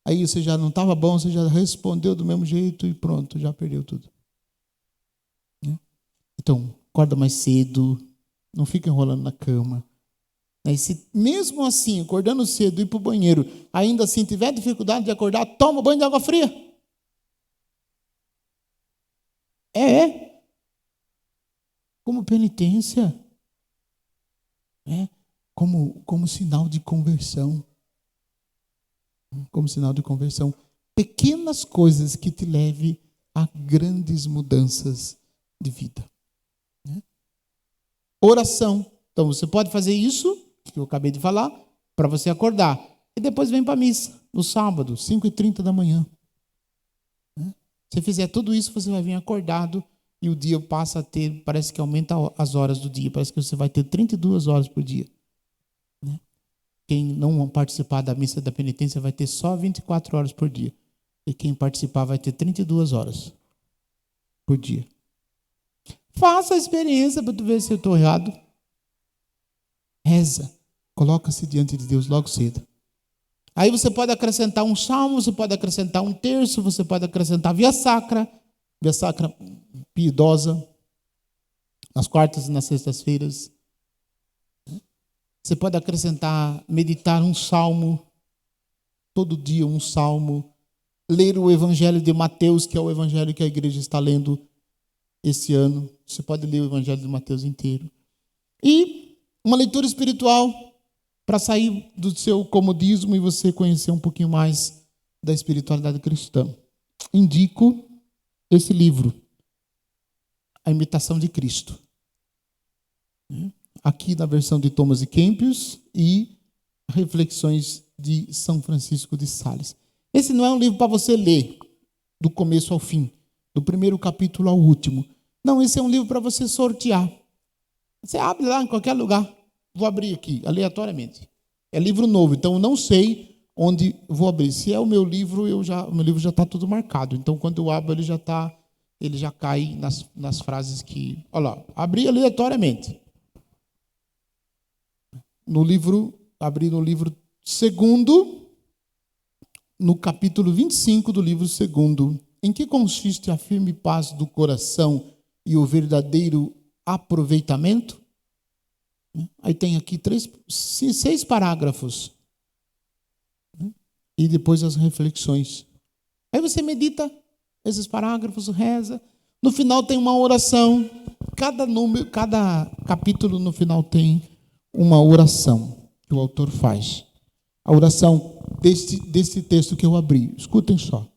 Aí você já não estava bom, você já respondeu do mesmo jeito e pronto, já perdeu tudo. Então, acorda mais cedo, não fica enrolando na cama. Aí, se mesmo assim, acordando cedo, ir para o banheiro, ainda assim tiver dificuldade de acordar, toma banho de água fria. Como penitência. Como sinal de conversão. Como sinal de conversão. Pequenas coisas que te levem a grandes mudanças de vida. Oração. Então, você pode fazer isso, que eu acabei de falar, para você acordar. E depois vem para a missa, no sábado, 5h30 da manhã. Se fizer tudo isso, você vai vir acordado e o dia passa a ter, parece que aumenta as horas do dia, parece que você vai ter 32 horas por dia. Quem não participar da missa da penitência vai ter só 24 horas por dia. E quem participar vai ter 32 horas por dia. Faça a experiência para tu ver se eu estou errado. Reza. Coloca-se diante de Deus logo cedo. Aí você pode acrescentar um salmo, você pode acrescentar um terço, você pode acrescentar via sacra piedosa, nas quartas e nas sextas-feiras. Você pode acrescentar, meditar um salmo, todo dia um salmo, ler o Evangelho de Mateus, que é o Evangelho que a igreja está lendo esse ano. Você pode ler o Evangelho de Mateus inteiro. E uma leitura espiritual para sair do seu comodismo e você conhecer um pouquinho mais da espiritualidade cristã. Indico esse livro, A Imitação de Cristo. Aqui na versão de Thomas à Kempis e Reflexões de São Francisco de Sales. Esse não é um livro para você ler do começo ao fim, do primeiro capítulo ao último. Não, esse é um livro para você sortear. Você abre lá em qualquer lugar. Vou abrir aqui, aleatoriamente. É livro novo, então eu não sei onde vou abrir. Se é o meu livro, o meu livro já está tudo marcado. Então, quando eu abro, ele já cai nas frases que... Olha lá, abri aleatoriamente. Abri no livro 2º, no capítulo 25 do livro 2º. Em que consiste a firme paz do coração e o verdadeiro aproveitamento? Aí tem aqui 6 parágrafos. E depois as reflexões. Aí você medita esses parágrafos, reza. No final tem uma oração. Cada capítulo no final tem uma oração que o autor faz. A oração desse texto que eu abri. Escutem só.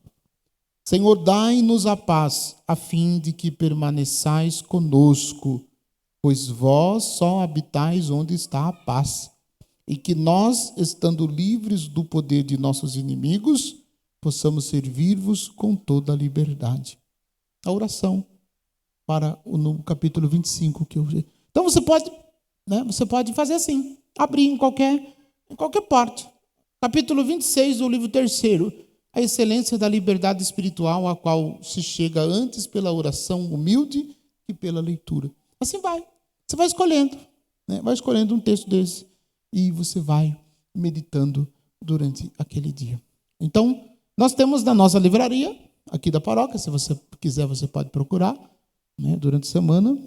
Senhor, dai-nos a paz, a fim de que permaneçais conosco, pois vós só habitais onde está a paz, e que nós, estando livres do poder de nossos inimigos, possamos servir-vos com toda a liberdade. A oração para no capítulo 25 que eu... Então você pode fazer assim, abrir em qualquer parte. Capítulo 26 do livro 3º, a excelência da liberdade espiritual, a qual se chega antes pela oração humilde que pela leitura. Assim vai. Você vai escolhendo, vai escolhendo um texto desse e você vai meditando durante aquele dia. Então, nós temos na nossa livraria, aqui da paróquia, se você quiser, você pode procurar, durante a semana,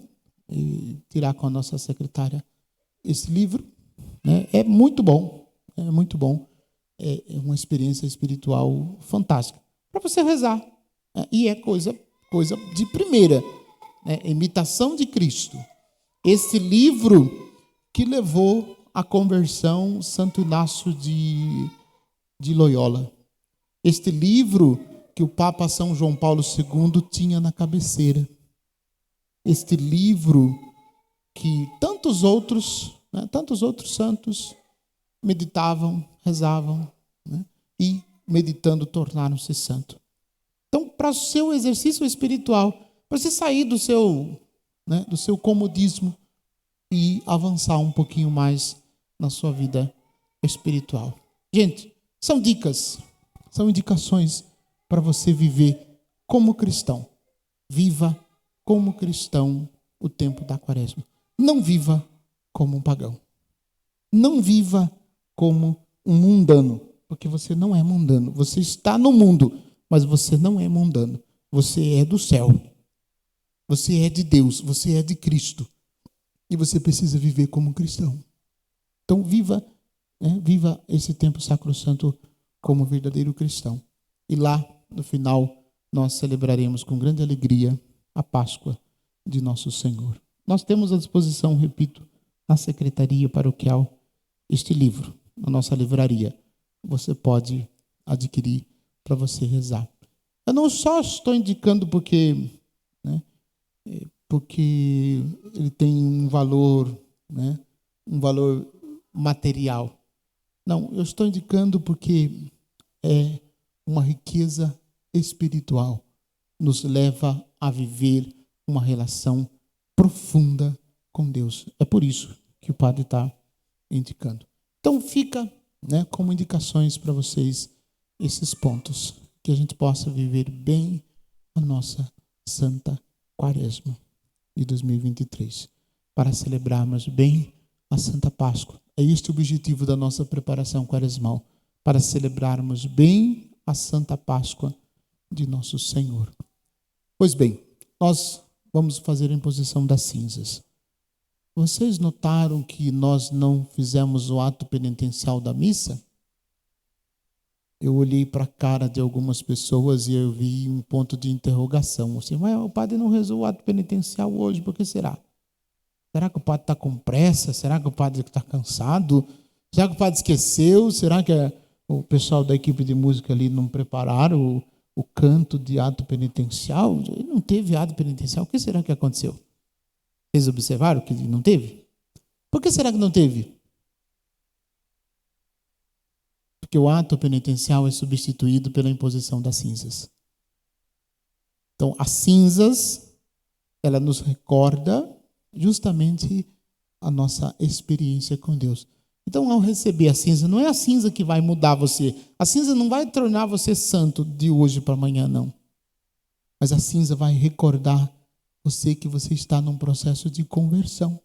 e tirar com a nossa secretária esse livro. É muito bom, é uma experiência espiritual fantástica, para você rezar. E é coisa de primeira, Imitação de Cristo. Esse livro que levou à conversão Santo Inácio de Loyola. Este livro que o Papa São João Paulo II tinha na cabeceira. Este livro que tantos outros santos meditavam, rezavam, e meditando tornaram-se santos. Então, para o seu exercício espiritual, para você sair do seu comodismo e avançar um pouquinho mais na sua vida espiritual. Gente, são dicas, são indicações para você viver como cristão. Viva como cristão o tempo da Quaresma. Não viva como um pagão. Não viva como um mundano, porque você não é mundano. Você está no mundo, mas você não é mundano. Você é do céu. Você é de Deus, você é de Cristo. E você precisa viver como cristão. Então, viva esse tempo sacrossanto como verdadeiro cristão. E lá, no final, nós celebraremos com grande alegria a Páscoa de nosso Senhor. Nós temos à disposição, repito, na Secretaria Paroquial, este livro, na nossa livraria. Você pode adquirir para você rezar. Eu não só estou indicando porque, né, porque ele tem um valor, né, um valor material. Não, eu estou indicando porque é uma riqueza espiritual. Nos leva a viver uma relação profunda com Deus. É por isso que o padre está indicando. Então fica, né, como indicações para vocês esses pontos, que a gente possa viver bem a nossa Santa Quaresma de 2023, para celebrarmos bem a Santa Páscoa. É este o objetivo da nossa preparação quaresmal, para celebrarmos bem a Santa Páscoa de nosso Senhor. Pois bem, nós vamos fazer a imposição das cinzas. Vocês notaram que nós não fizemos o ato penitencial da missa? Eu olhei para a cara de algumas pessoas e eu vi um ponto de interrogação. Assim, mas o padre não rezou o ato penitencial hoje, por que será? Será que o padre está com pressa? Será que o padre está cansado? Será que o padre esqueceu? Será que o pessoal da equipe de música ali não prepararam o canto de ato penitencial? Ele não teve ato penitencial. O que será que aconteceu? Vocês observaram que não teve? Por que será que não teve? Porque o ato penitencial é substituído pela imposição das cinzas. Então, as cinzas, ela nos recorda justamente a nossa experiência com Deus. Então, ao receber a cinza, não é a cinza que vai mudar você. A cinza não vai tornar você santo de hoje para amanhã, não. Mas a cinza vai recordar você que você está num processo de conversão.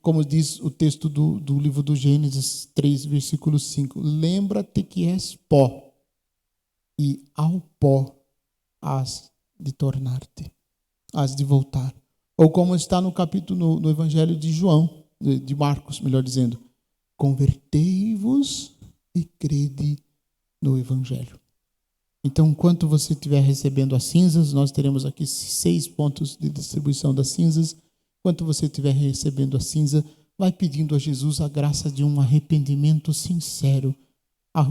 Como diz o texto do livro do Gênesis 3, versículo 5. Lembra-te que és pó, e ao pó has de tornar-te, has de voltar. Ou como está no capítulo, no Evangelho de João, de Marcos, melhor dizendo, convertei-vos e crede no Evangelho. Então, enquanto você estiver recebendo as cinzas, nós teremos aqui 6 pontos de distribuição das cinzas. Enquanto você estiver recebendo a cinza, vai pedindo a Jesus a graça de um arrependimento sincero,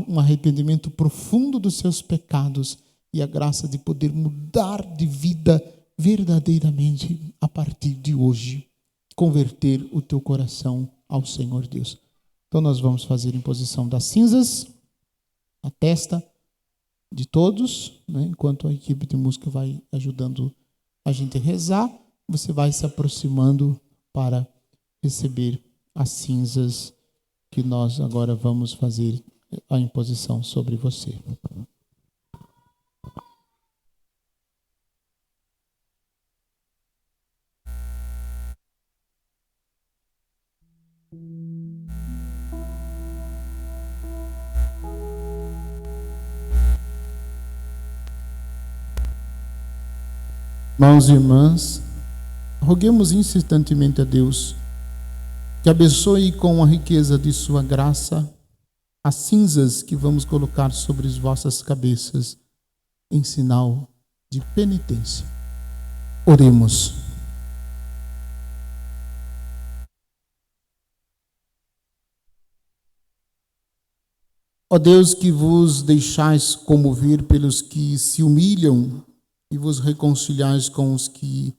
um arrependimento profundo dos seus pecados e a graça de poder mudar de vida verdadeiramente a partir de hoje, converter o teu coração ao Senhor Deus. Então nós vamos fazer a imposição das cinzas na testa de todos, né? Enquanto a equipe de música vai ajudando a gente a rezar, você vai se aproximando para receber as cinzas que nós agora vamos fazer a imposição sobre você. Irmãos e irmãs, roguemos insistentemente a Deus que abençoe com a riqueza de sua graça as cinzas que vamos colocar sobre as vossas cabeças em sinal de penitência. Oremos. Ó Deus, que vos deixais comover pelos que se humilham e vos reconciliais com os que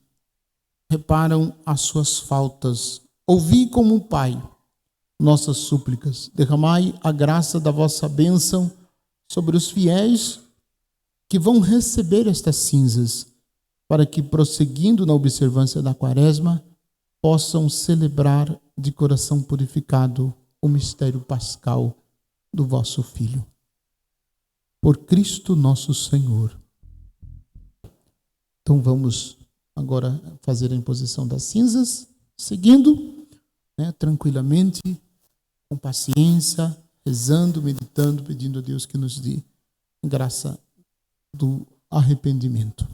reparam as suas faltas. Ouvi como um pai nossas súplicas. Derramai a graça da vossa bênção sobre os fiéis que vão receber estas cinzas, para que, prosseguindo na observância da Quaresma, possam celebrar de coração purificado o mistério pascal do vosso Filho. Por Cristo nosso Senhor. Então vamos agora fazer a imposição das cinzas, seguindo, tranquilamente, com paciência, rezando, meditando, pedindo a Deus que nos dê graça do arrependimento.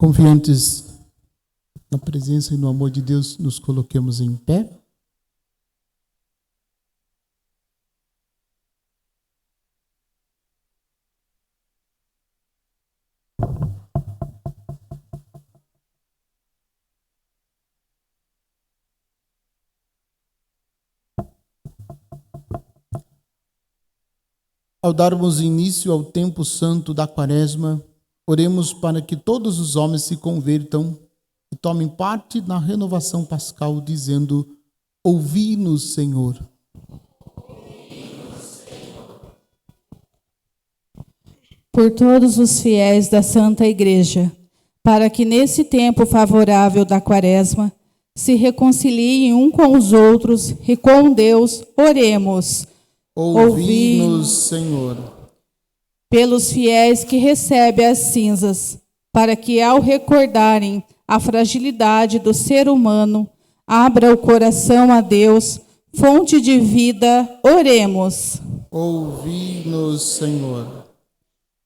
Confiantes na presença e no amor de Deus, nos coloquemos em pé. Ao darmos início ao tempo santo da Quaresma, oremos para que todos os homens se convertam e tomem parte na renovação pascal, dizendo: ouvi-nos, Senhor. Por todos os fiéis da Santa Igreja, para que nesse tempo favorável da Quaresma se reconciliem um com os outros e com Deus, oremos. Ouvi-nos, Senhor. Pelos fiéis que recebem as cinzas, para que ao recordarem a fragilidade do ser humano, abra o coração a Deus, fonte de vida, oremos. Ouvi-nos, Senhor.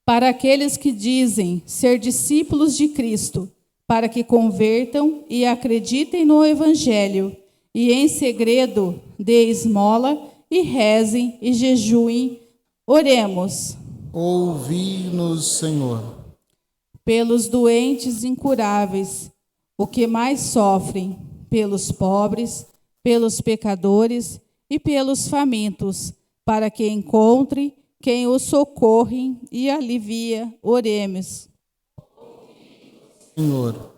Para aqueles que dizem ser discípulos de Cristo, para que convertam e acreditem no Evangelho, e em segredo dê esmola, e rezem e jejuem, oremos. Ouvi-nos, Senhor. Pelos doentes incuráveis, o que mais sofrem, pelos pobres, pelos pecadores e pelos famintos, para que encontre quem os socorre e alivia, oremos. Senhor.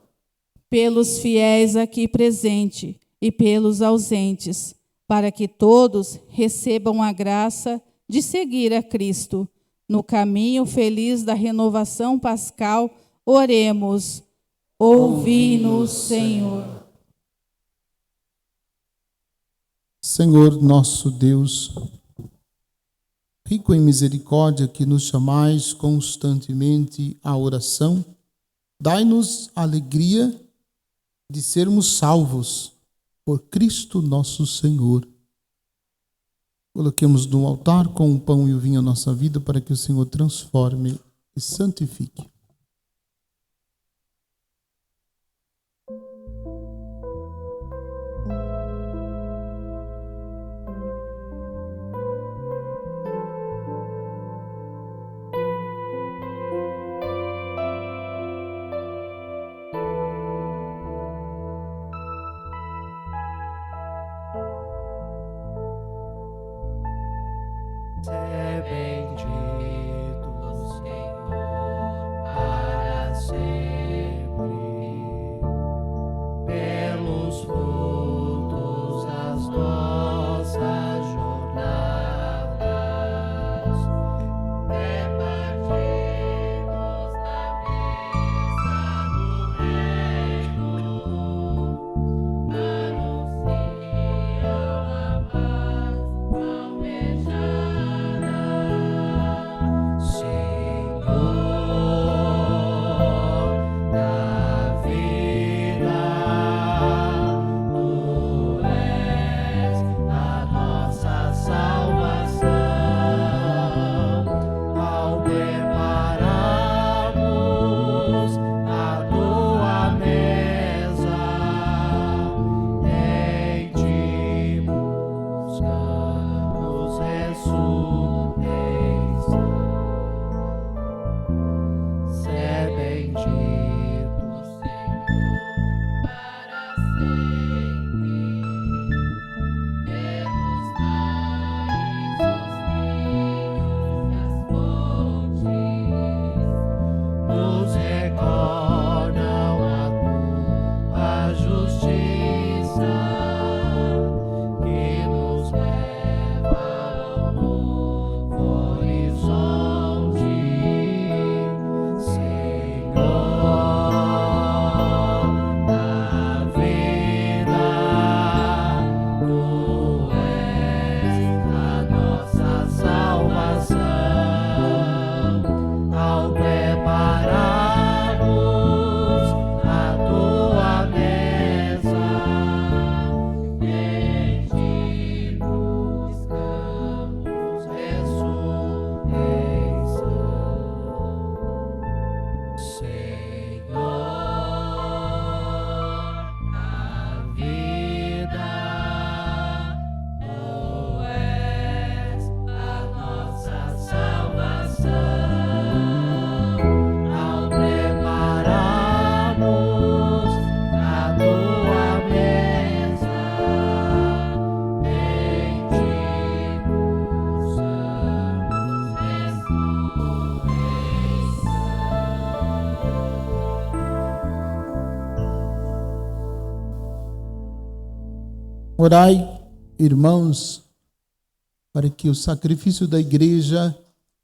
Pelos fiéis aqui presentes e pelos ausentes, para que todos recebam a graça de seguir a Cristo. No caminho feliz da renovação pascal, oremos. Ouvi-nos, Senhor. Senhor nosso Deus, rico em misericórdia, que nos chamais constantemente à oração, dai-nos a alegria de sermos salvos por Cristo nosso Senhor. Coloquemos no altar com o pão e o vinho a nossa vida para que o Senhor transforme e santifique. Ser bendito, Senhor, para sempre, pelos frutos das nossas jornadas, repartidos na mesa do reino, anunciam a paz almejada. Senhor. Orai, irmãos, para que o sacrifício da igreja,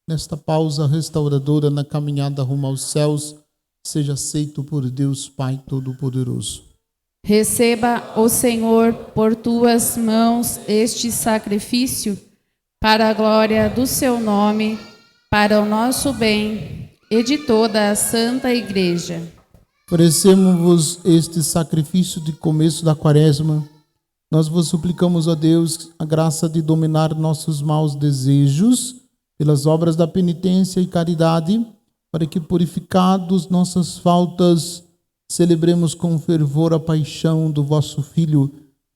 nesta pausa restauradora na caminhada rumo aos céus, seja aceito por Deus Pai Todo-Poderoso. Receba, ó Senhor, por tuas mãos este sacrifício, para a glória do seu nome, para o nosso bem e de toda a Santa Igreja. Oferecemos-vos este sacrifício de começo da quaresma. Nós vos suplicamos, ó Deus, a graça de dominar nossos maus desejos pelas obras da penitência e caridade, para que, purificados nossas faltas, celebremos com fervor a paixão do vosso Filho,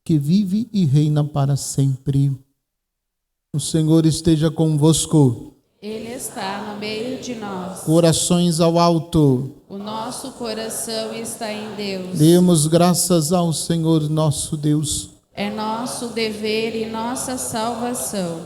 que vive e reina para sempre. O Senhor esteja convosco. Ele está no meio de nós. Corações ao alto. O nosso coração está em Deus. Demos graças ao Senhor nosso Deus. É nosso dever e nossa salvação.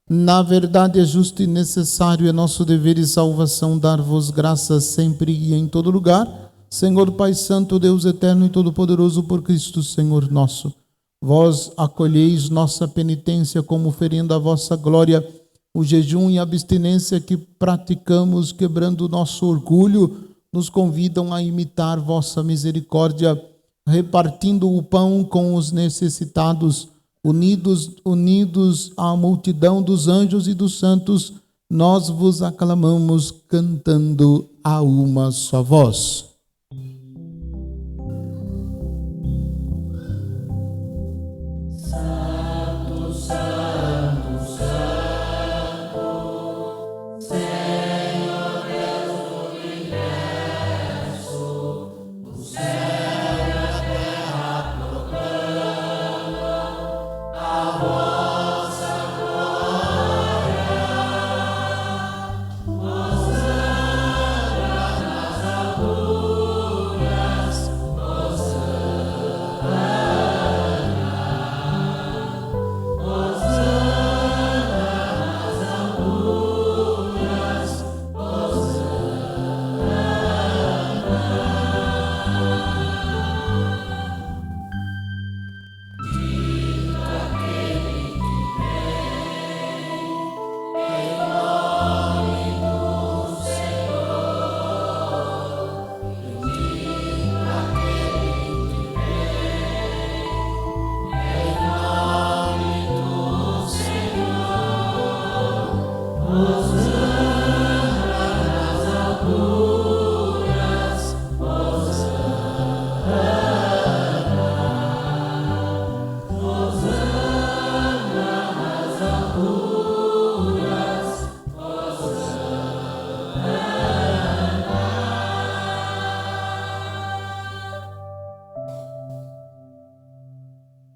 Na verdade, é justo e necessário, é nosso dever e salvação dar-vos graças sempre e em todo lugar, Senhor Pai Santo, Deus eterno e todo-poderoso, por Cristo Senhor nosso. Vós acolheis nossa penitência como oferenda à vossa glória, o jejum e a abstinência que praticamos, quebrando o nosso orgulho, nos convidam a imitar vossa misericórdia, repartindo o pão com os necessitados, unidos à multidão dos anjos e dos santos, nós vos aclamamos cantando a uma só voz.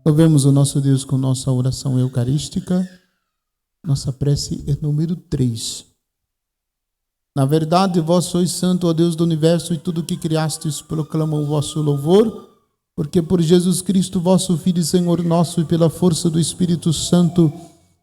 Louvemos o nosso Deus com nossa oração eucarística. Nossa prece é número 3. Na verdade, vós sois santo, ó Deus do universo, e tudo o que criastes proclama o vosso louvor, porque por Jesus Cristo, vosso Filho e Senhor nosso, e pela força do Espírito Santo,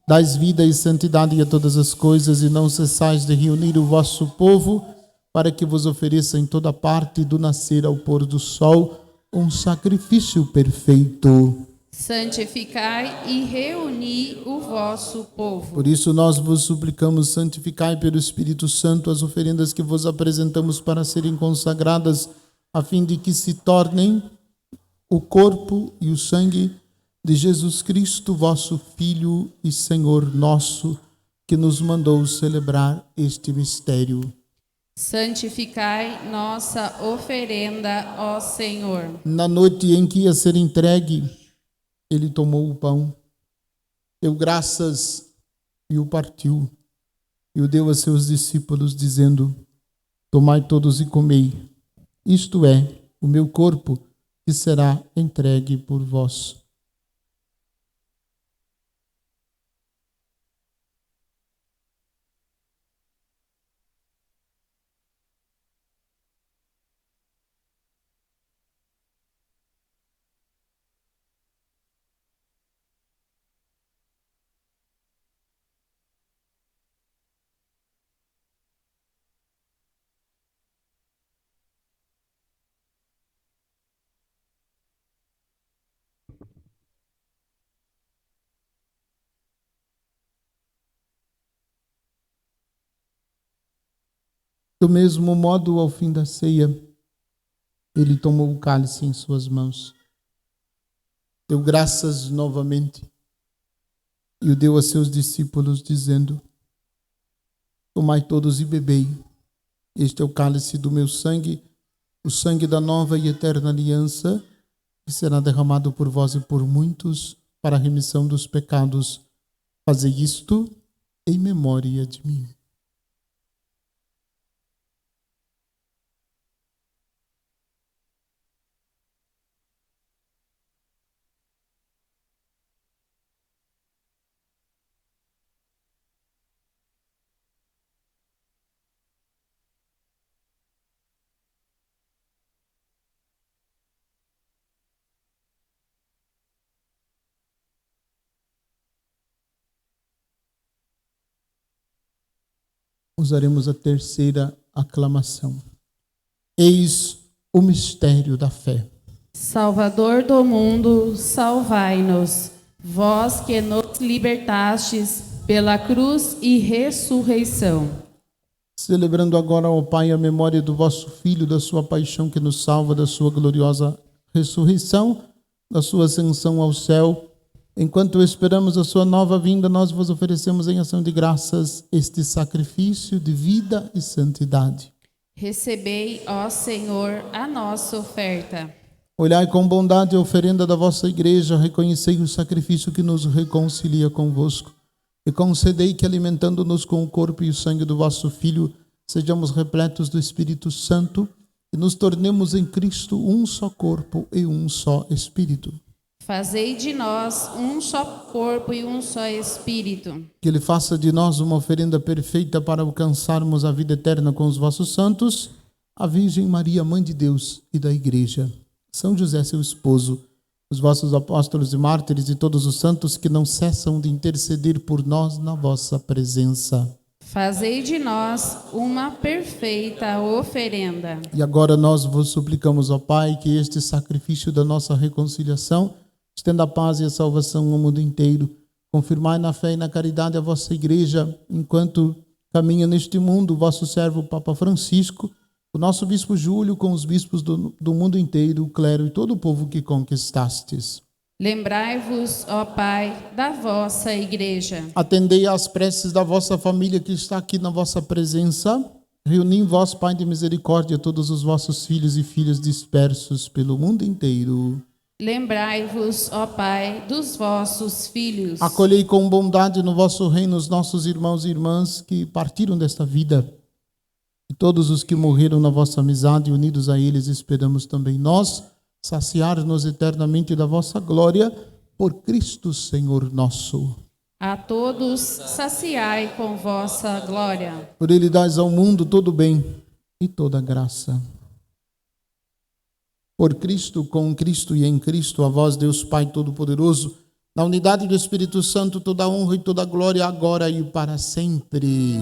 dais vida e santidade a todas as coisas, e não cessais de reunir o vosso povo, para que vos ofereça em toda parte, do nascer ao pôr do sol, um sacrifício perfeito. Santificai e reuni o vosso povo. Por isso nós vos suplicamos, santificai pelo Espírito Santo as oferendas que vos apresentamos para serem consagradas, a fim de que se tornem o corpo e o sangue de Jesus Cristo, vosso Filho e Senhor nosso, que nos mandou celebrar este mistério. Santificai nossa oferenda, ó Senhor. Na noite em que ia ser entregue, ele tomou o pão, deu graças e o partiu, e o deu a seus discípulos, dizendo: tomai todos e comei, isto é o meu corpo, que será entregue por vós. Do mesmo modo, ao fim da ceia, ele tomou o cálice em suas mãos, deu graças novamente e o deu a seus discípulos, dizendo: tomai todos e bebei. Este é o cálice do meu sangue, o sangue da nova e eterna aliança, que será derramado por vós e por muitos para a remissão dos pecados. Fazei isto em memória de mim. Usaremos a terceira aclamação. Eis o mistério da fé. Salvador do mundo, salvai-nos, vós que nos libertastes pela cruz e ressurreição. Celebrando agora, ó Pai, a memória do vosso Filho, da sua paixão que nos salva, da sua gloriosa ressurreição, da sua ascensão ao céu. Enquanto esperamos a sua nova vinda, nós vos oferecemos em ação de graças este sacrifício de vida e santidade. Recebei, ó Senhor, a nossa oferta. Olhai com bondade a oferenda da vossa igreja, reconhecei o sacrifício que nos reconcilia convosco e concedei que, alimentando-nos com o corpo e o sangue do vosso Filho, sejamos repletos do Espírito Santo e nos tornemos em Cristo um só corpo e um só Espírito. Fazei de nós um só corpo e um só espírito. Que Ele faça de nós uma oferenda perfeita para alcançarmos a vida eterna com os vossos santos, a Virgem Maria, Mãe de Deus e da Igreja, São José, seu esposo, os vossos apóstolos e mártires e todos os santos que não cessam de interceder por nós na vossa presença. Fazei de nós uma perfeita oferenda. E agora nós vos suplicamos, ó Pai, que este sacrifício da nossa reconciliação estenda a paz e a salvação ao mundo inteiro. Confirmai na fé e na caridade a vossa igreja, enquanto caminha neste mundo o vosso servo Papa Francisco, o nosso bispo Júlio, com os bispos do mundo inteiro, o clero e todo o povo que conquistastes. Lembrai-vos, ó Pai, da vossa igreja. Atendei às preces da vossa família que está aqui na vossa presença. Reuni em vós, Pai de misericórdia, todos os vossos filhos e filhas dispersos pelo mundo inteiro. Lembrai-vos, ó Pai, dos vossos filhos. Acolhei com bondade no vosso reino os nossos irmãos e irmãs que partiram desta vida. E todos os que morreram na vossa amizade, unidos a eles, esperamos também nós saciar-nos eternamente da vossa glória, por Cristo Senhor nosso. A todos saciai com vossa glória. Por Ele dais ao mundo todo bem e toda graça. Por Cristo, com Cristo e em Cristo, a vós, Deus Pai Todo-Poderoso, na unidade do Espírito Santo, toda a honra e toda a glória, agora e para sempre.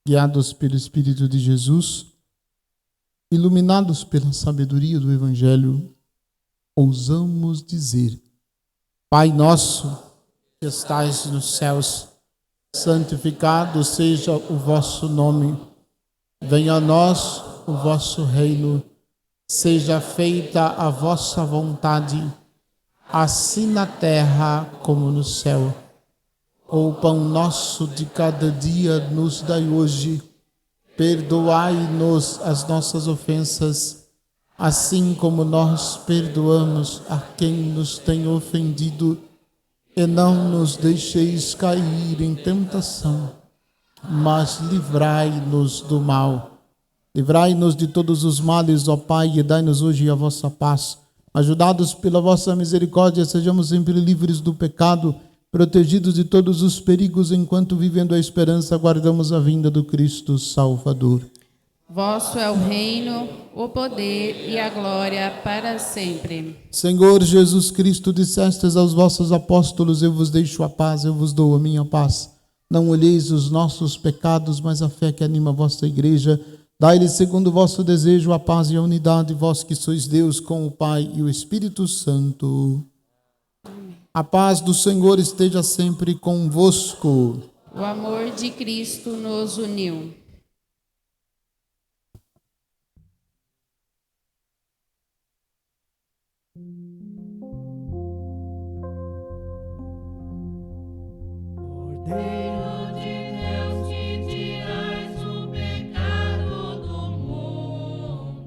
Guiados pelo Espírito de Jesus, iluminados pela sabedoria do Evangelho, ousamos dizer: Pai nosso, que estais nos céus, santificado seja o vosso nome. Venha a nós o vosso reino. Seja feita a vossa vontade, assim na terra como no céu. O pão nosso de cada dia nos dai hoje. Perdoai-nos as nossas ofensas, assim como nós perdoamos a quem nos tem ofendido. E não nos deixeis cair em tentação, mas livrai-nos do mal. Livrai-nos de todos os males, ó Pai, e dai-nos hoje a vossa paz. Ajudados pela vossa misericórdia, sejamos sempre livres do pecado protegidos de todos os perigos, enquanto, vivendo a esperança, aguardamos a vinda do Cristo Salvador. Vosso é o reino, o poder e a glória para sempre. Senhor Jesus Cristo, dissestes aos vossos apóstolos: eu vos deixo a paz, eu vos dou a minha paz. Não olheis os nossos pecados, mas a fé que anima a vossa igreja. Dai-lhe, segundo o vosso desejo, a paz e a unidade, vós que sois Deus com o Pai e o Espírito Santo. A paz do Senhor esteja sempre convosco. O amor de Cristo nos uniu. Cordeiro de Deus, que tirais o pecado do mundo,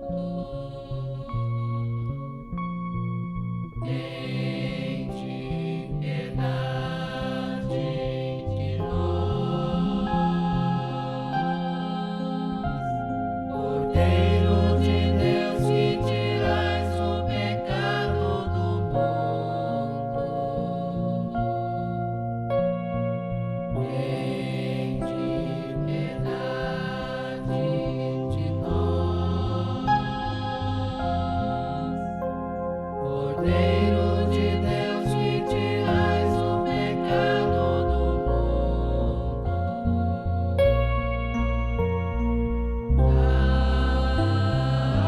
tende piedade de nós. Cordeiro de Deus, que tirais o pecado do mundo, tende piedade de nós. Cordeiro de Deus, que tirais o pecado do mundo,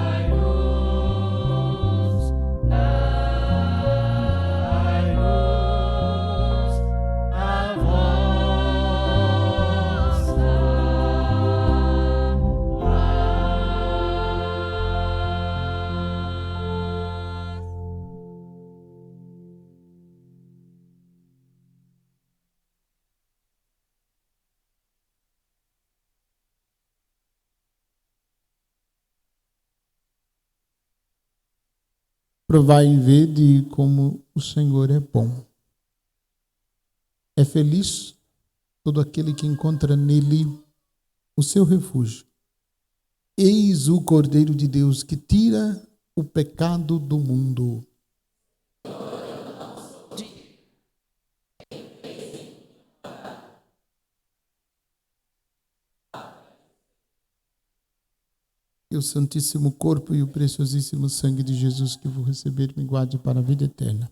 dai-nos a vossa paz. Provai e vede como o Senhor é bom. É feliz todo aquele que encontra nele o seu refúgio. Eis o Cordeiro de Deus que tira o pecado do mundo. E o santíssimo corpo e o preciosíssimo sangue de Jesus que vou receber me guarde para a vida eterna.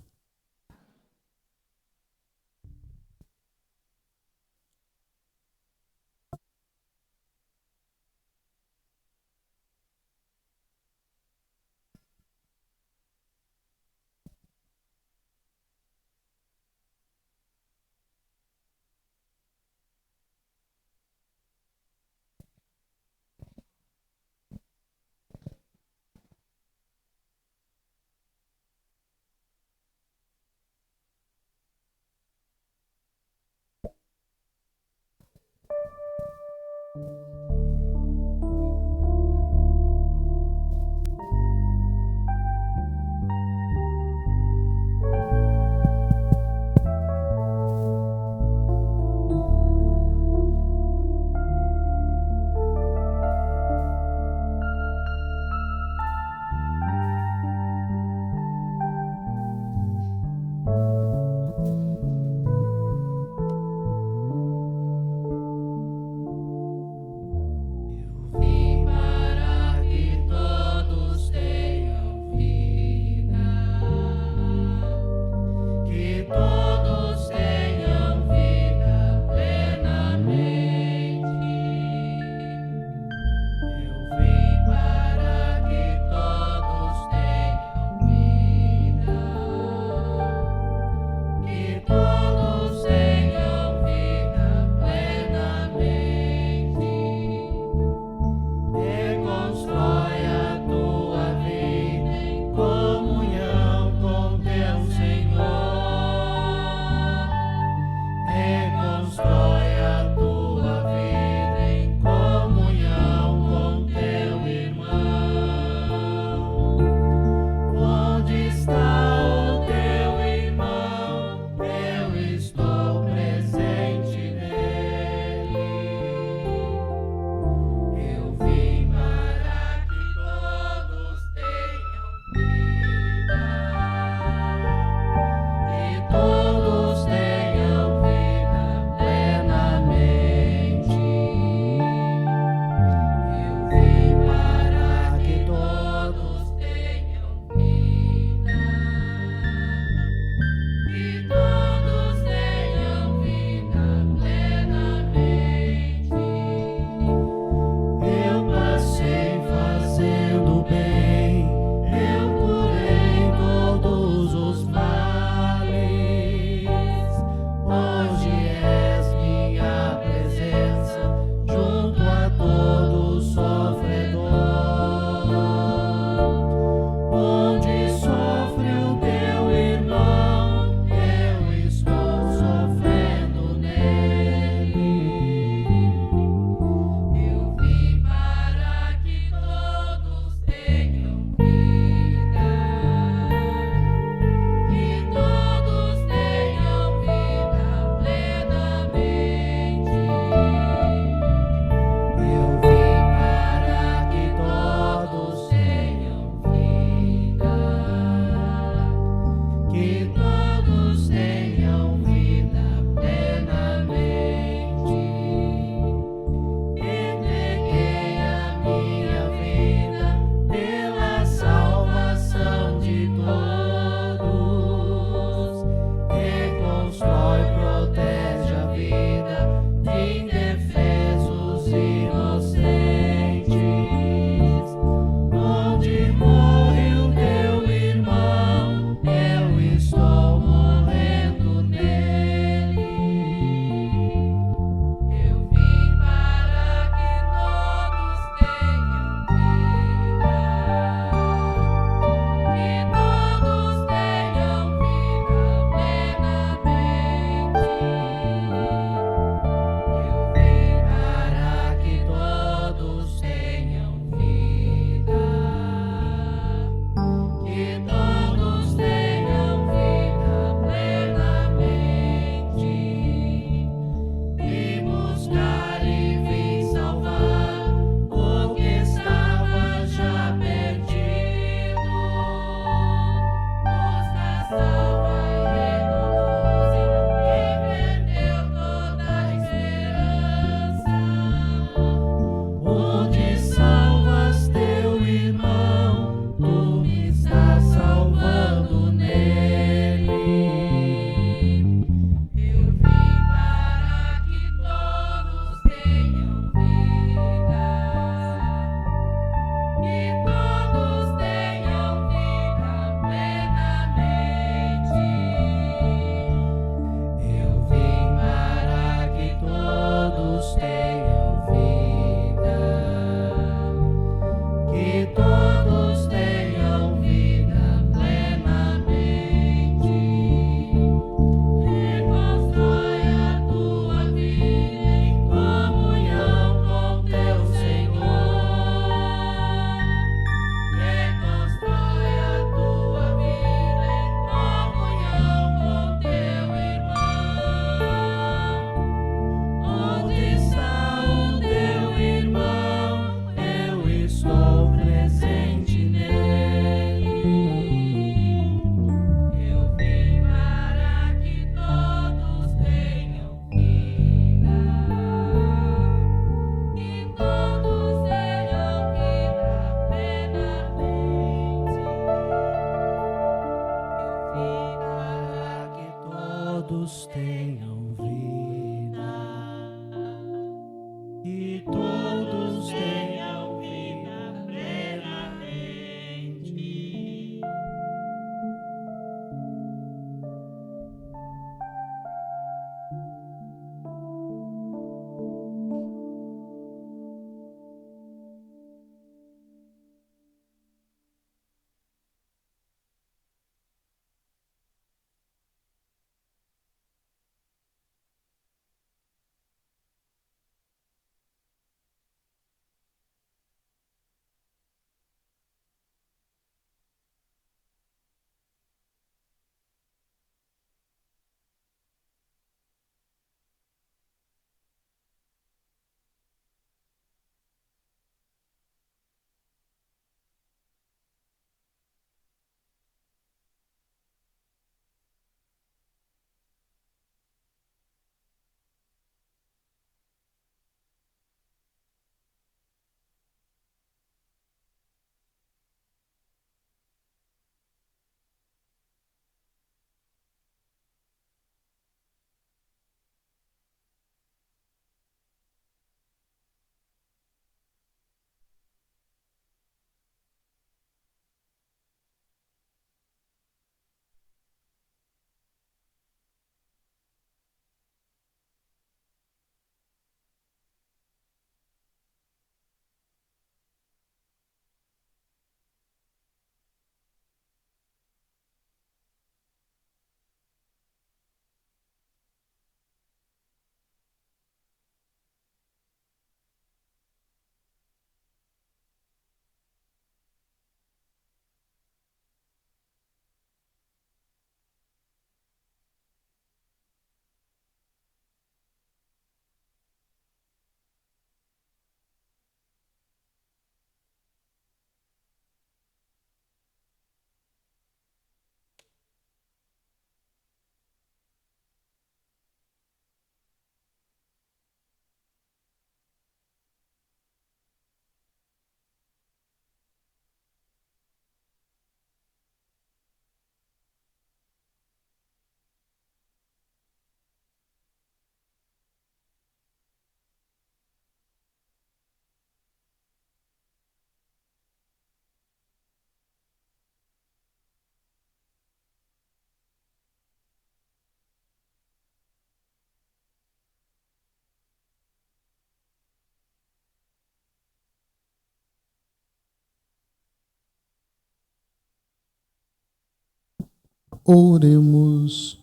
Oremos.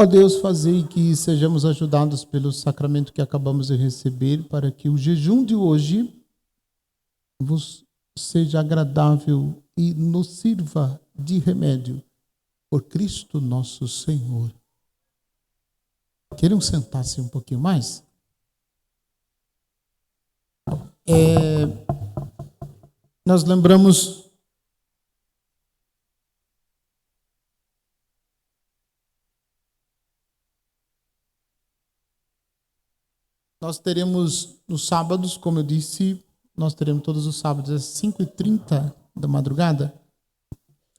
Ó Deus, fazei que sejamos ajudados pelo sacramento que acabamos de receber, para que o jejum de hoje vos seja agradável e nos sirva de remédio. Por Cristo nosso Senhor. Querem sentar-se um pouquinho mais? Nós lembramos nós teremos nos sábados, como eu disse, nós teremos todos os sábados às 5h30 da madrugada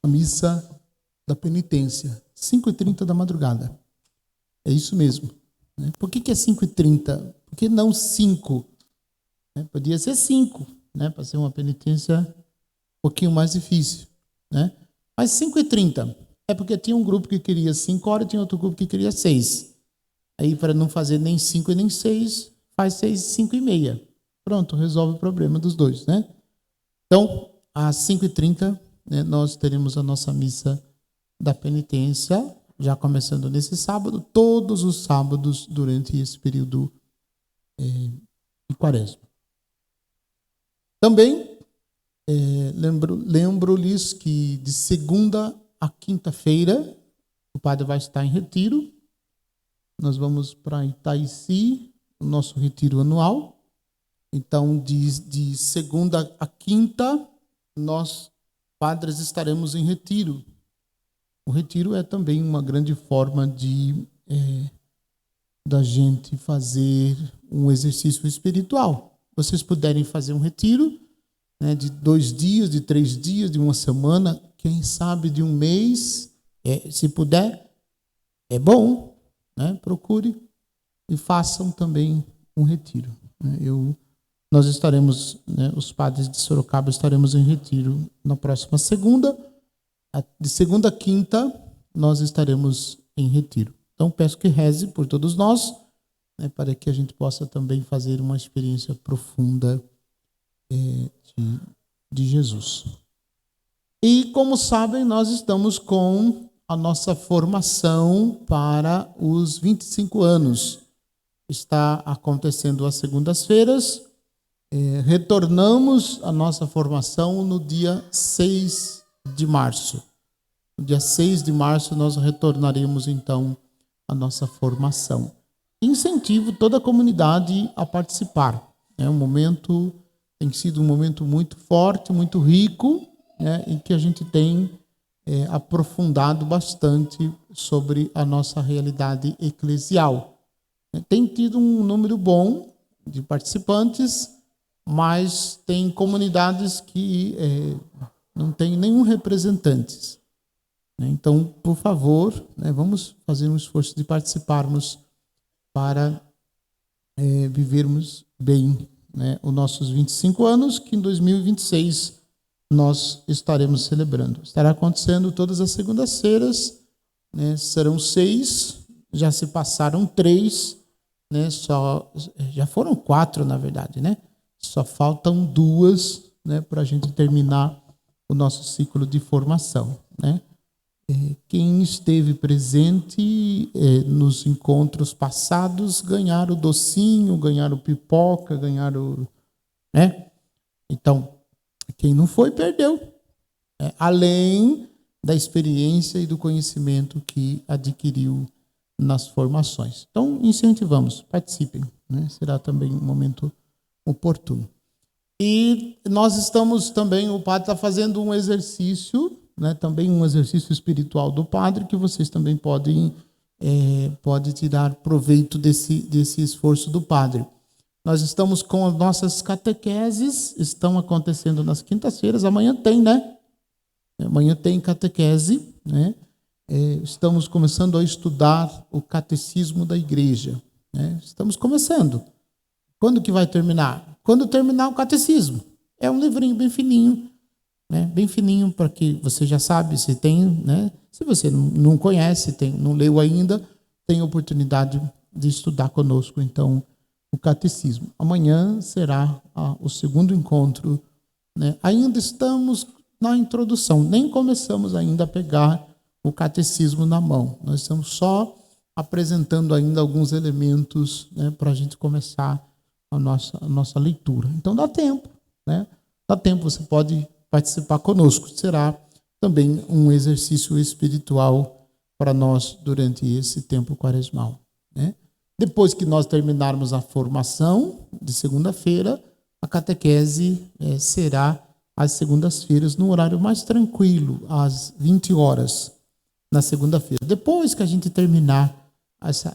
a missa da penitência. 5h30 da madrugada. É isso mesmo. Né? Por que é 5h30? Por que não 5? Podia ser 5, né? Para ser uma penitência um pouquinho mais difícil. Né? Mas 5h30 é porque tinha um grupo que queria 5 horas e tinha outro grupo que queria 6. Aí, para não fazer nem 5 e nem 6, faz 6, 5h30. Pronto, resolve o problema dos dois. Né? Então, às 5h30, né, nós teremos a nossa missa da penitência, já começando nesse sábado, todos os sábados durante esse período de quaresma. Também lembro-lhes que de segunda a quinta-feira o padre vai estar em retiro. Nós vamos para Itaici, o nosso retiro anual. Então, de segunda a quinta, nós, padres, estaremos em retiro. O retiro é também uma grande forma da gente fazer um exercício espiritual. Vocês puderem fazer um retiro, né, de 2 dias, de 3 dias, de uma semana, quem sabe de um mês, se puder, é bom, né? Procure e façam também um retiro. Né? Nós estaremos, né, os padres de Sorocaba estaremos em retiro na próxima segunda. De segunda a quinta, nós estaremos em retiro. Então, peço que reze por todos nós, né, para que a gente possa também fazer uma experiência profunda de Jesus. E, como sabem, nós estamos com a nossa formação para os 25 anos. Está acontecendo às segundas-feiras. Retornamos a nossa formação no dia 6 de março. No dia 6 de março, nós retornaremos, então, a nossa formação. Incentivo toda a comunidade a participar. Tem sido um momento muito forte, muito rico, né, em que a gente tem aprofundado bastante sobre a nossa realidade eclesial. Tem tido um número bom de participantes, mas tem comunidades que não tem nenhum representante. Então, por favor, né, vamos fazer um esforço de participarmos para vivermos bem, né, os nossos 25 anos, que em 2026 nós estaremos celebrando. Estará acontecendo todas as segundas-feiras, né, serão 6, já se passaram 3, né, já foram 4, na verdade, né? Só faltam 2, né, para a gente terminar o nosso ciclo de formação, né? Quem esteve presente nos encontros passados ganharam docinho, ganharam pipoca, ganharam, né? Então, quem não foi, perdeu. Além da experiência e do conhecimento que adquiriu nas formações. Então, incentivamos, participem, né? Será também um momento oportuno. E nós estamos também, o padre está fazendo um exercício, né, também um exercício espiritual do padre, que vocês também podem tirar proveito desse esforço do padre. Nós estamos com as nossas catequeses, estão acontecendo nas quintas-feiras, amanhã tem, né? Amanhã tem catequese, né? Estamos começando a estudar o catecismo da igreja, né? Estamos começando. Quando que vai terminar? Quando terminar o catecismo. É um livrinho bem fininho, né? Bem fininho, para que você já sabe, se tem, né? Se você não conhece, não leu ainda, tem oportunidade de estudar conosco, então, o catecismo. Amanhã será o segundo encontro, né? Ainda estamos na introdução. Nem começamos ainda a pegar o catecismo na mão. Nós estamos só apresentando ainda alguns elementos, né, para a gente começar a nossa leitura. Então dá tempo, né? Dá tempo, você pode participar conosco. Será também um exercício espiritual para nós durante esse tempo quaresmal, né? Depois que nós terminarmos a formação de segunda-feira, a catequese será às segundas-feiras, no horário mais tranquilo, às 20 horas, na segunda-feira. Depois que a gente terminar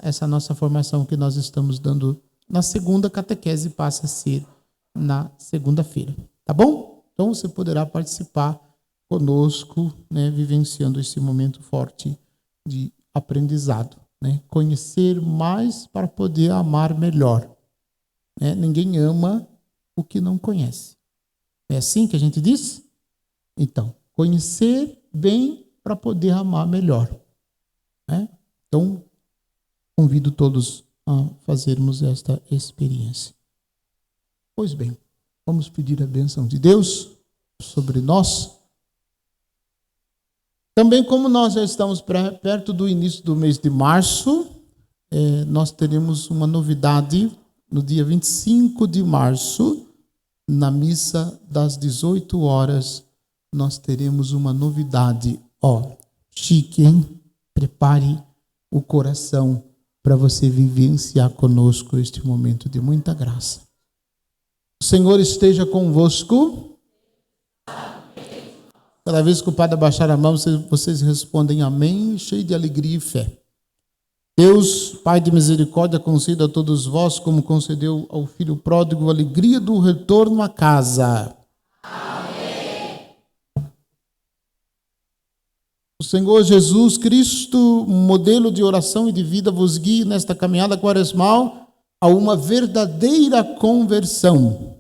essa nossa formação que nós estamos dando na segunda, catequese passa a ser na segunda-feira. Tá bom? Então você poderá participar conosco, né, vivenciando esse momento forte de aprendizado, né? Conhecer mais para poder amar melhor, né? Ninguém ama o que não conhece. É assim que a gente diz? Então, conhecer bem para poder amar melhor, né? Então, convido todos a fazermos esta experiência. Pois bem, vamos pedir a bênção de Deus sobre nós. Também, como nós já estamos perto do início do mês de março, nós teremos uma novidade no dia 25 de março, na missa das 18 horas, nós teremos uma novidade. Chique, hein? Prepare o coração para você vivenciar conosco este momento de muita graça. O Senhor esteja convosco. Cada vez que o Padre abaixar a mão, vocês respondem amém, cheio de alegria e fé. Deus, Pai de misericórdia, conceda a todos vós, como concedeu ao Filho pródigo, a alegria do retorno à casa. Amém. O Senhor Jesus Cristo, modelo de oração e de vida, vos guie nesta caminhada quaresmal a uma verdadeira conversão.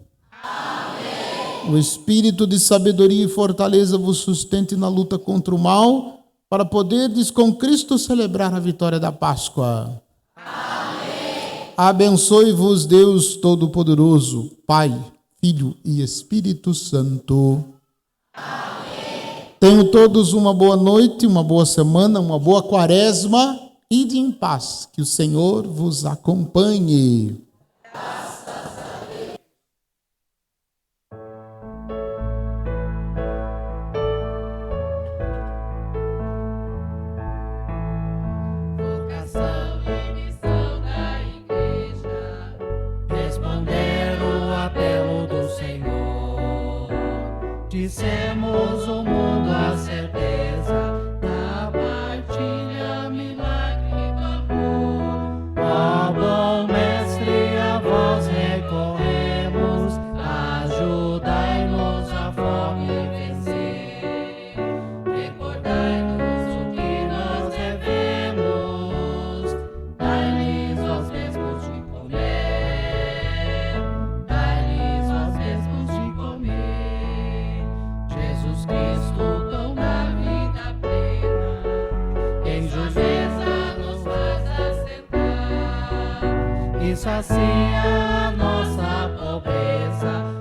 O Espírito de sabedoria e fortaleza vos sustente na luta contra o mal, para poderdes com Cristo celebrar a vitória da Páscoa. Amém. Abençoe-vos Deus Todo-Poderoso, Pai, Filho e Espírito Santo. Amém. Tenham todos uma boa noite, uma boa semana, uma boa quaresma. Ide em paz, que o Senhor vos acompanhe. Dissemos o mundo a certeza da partilha, milagre do amor. Ó bom mestre, a vós recorremos, ajudai-nos a fome vencer. Recordai-nos o que nós devemos, dai-lhes aos mesmos de comer, dai-lhes aos mesmos de comer. Jesus Cristo, pão da vida plena, em justiça nos faz assentar e sacia a nossa pobreza.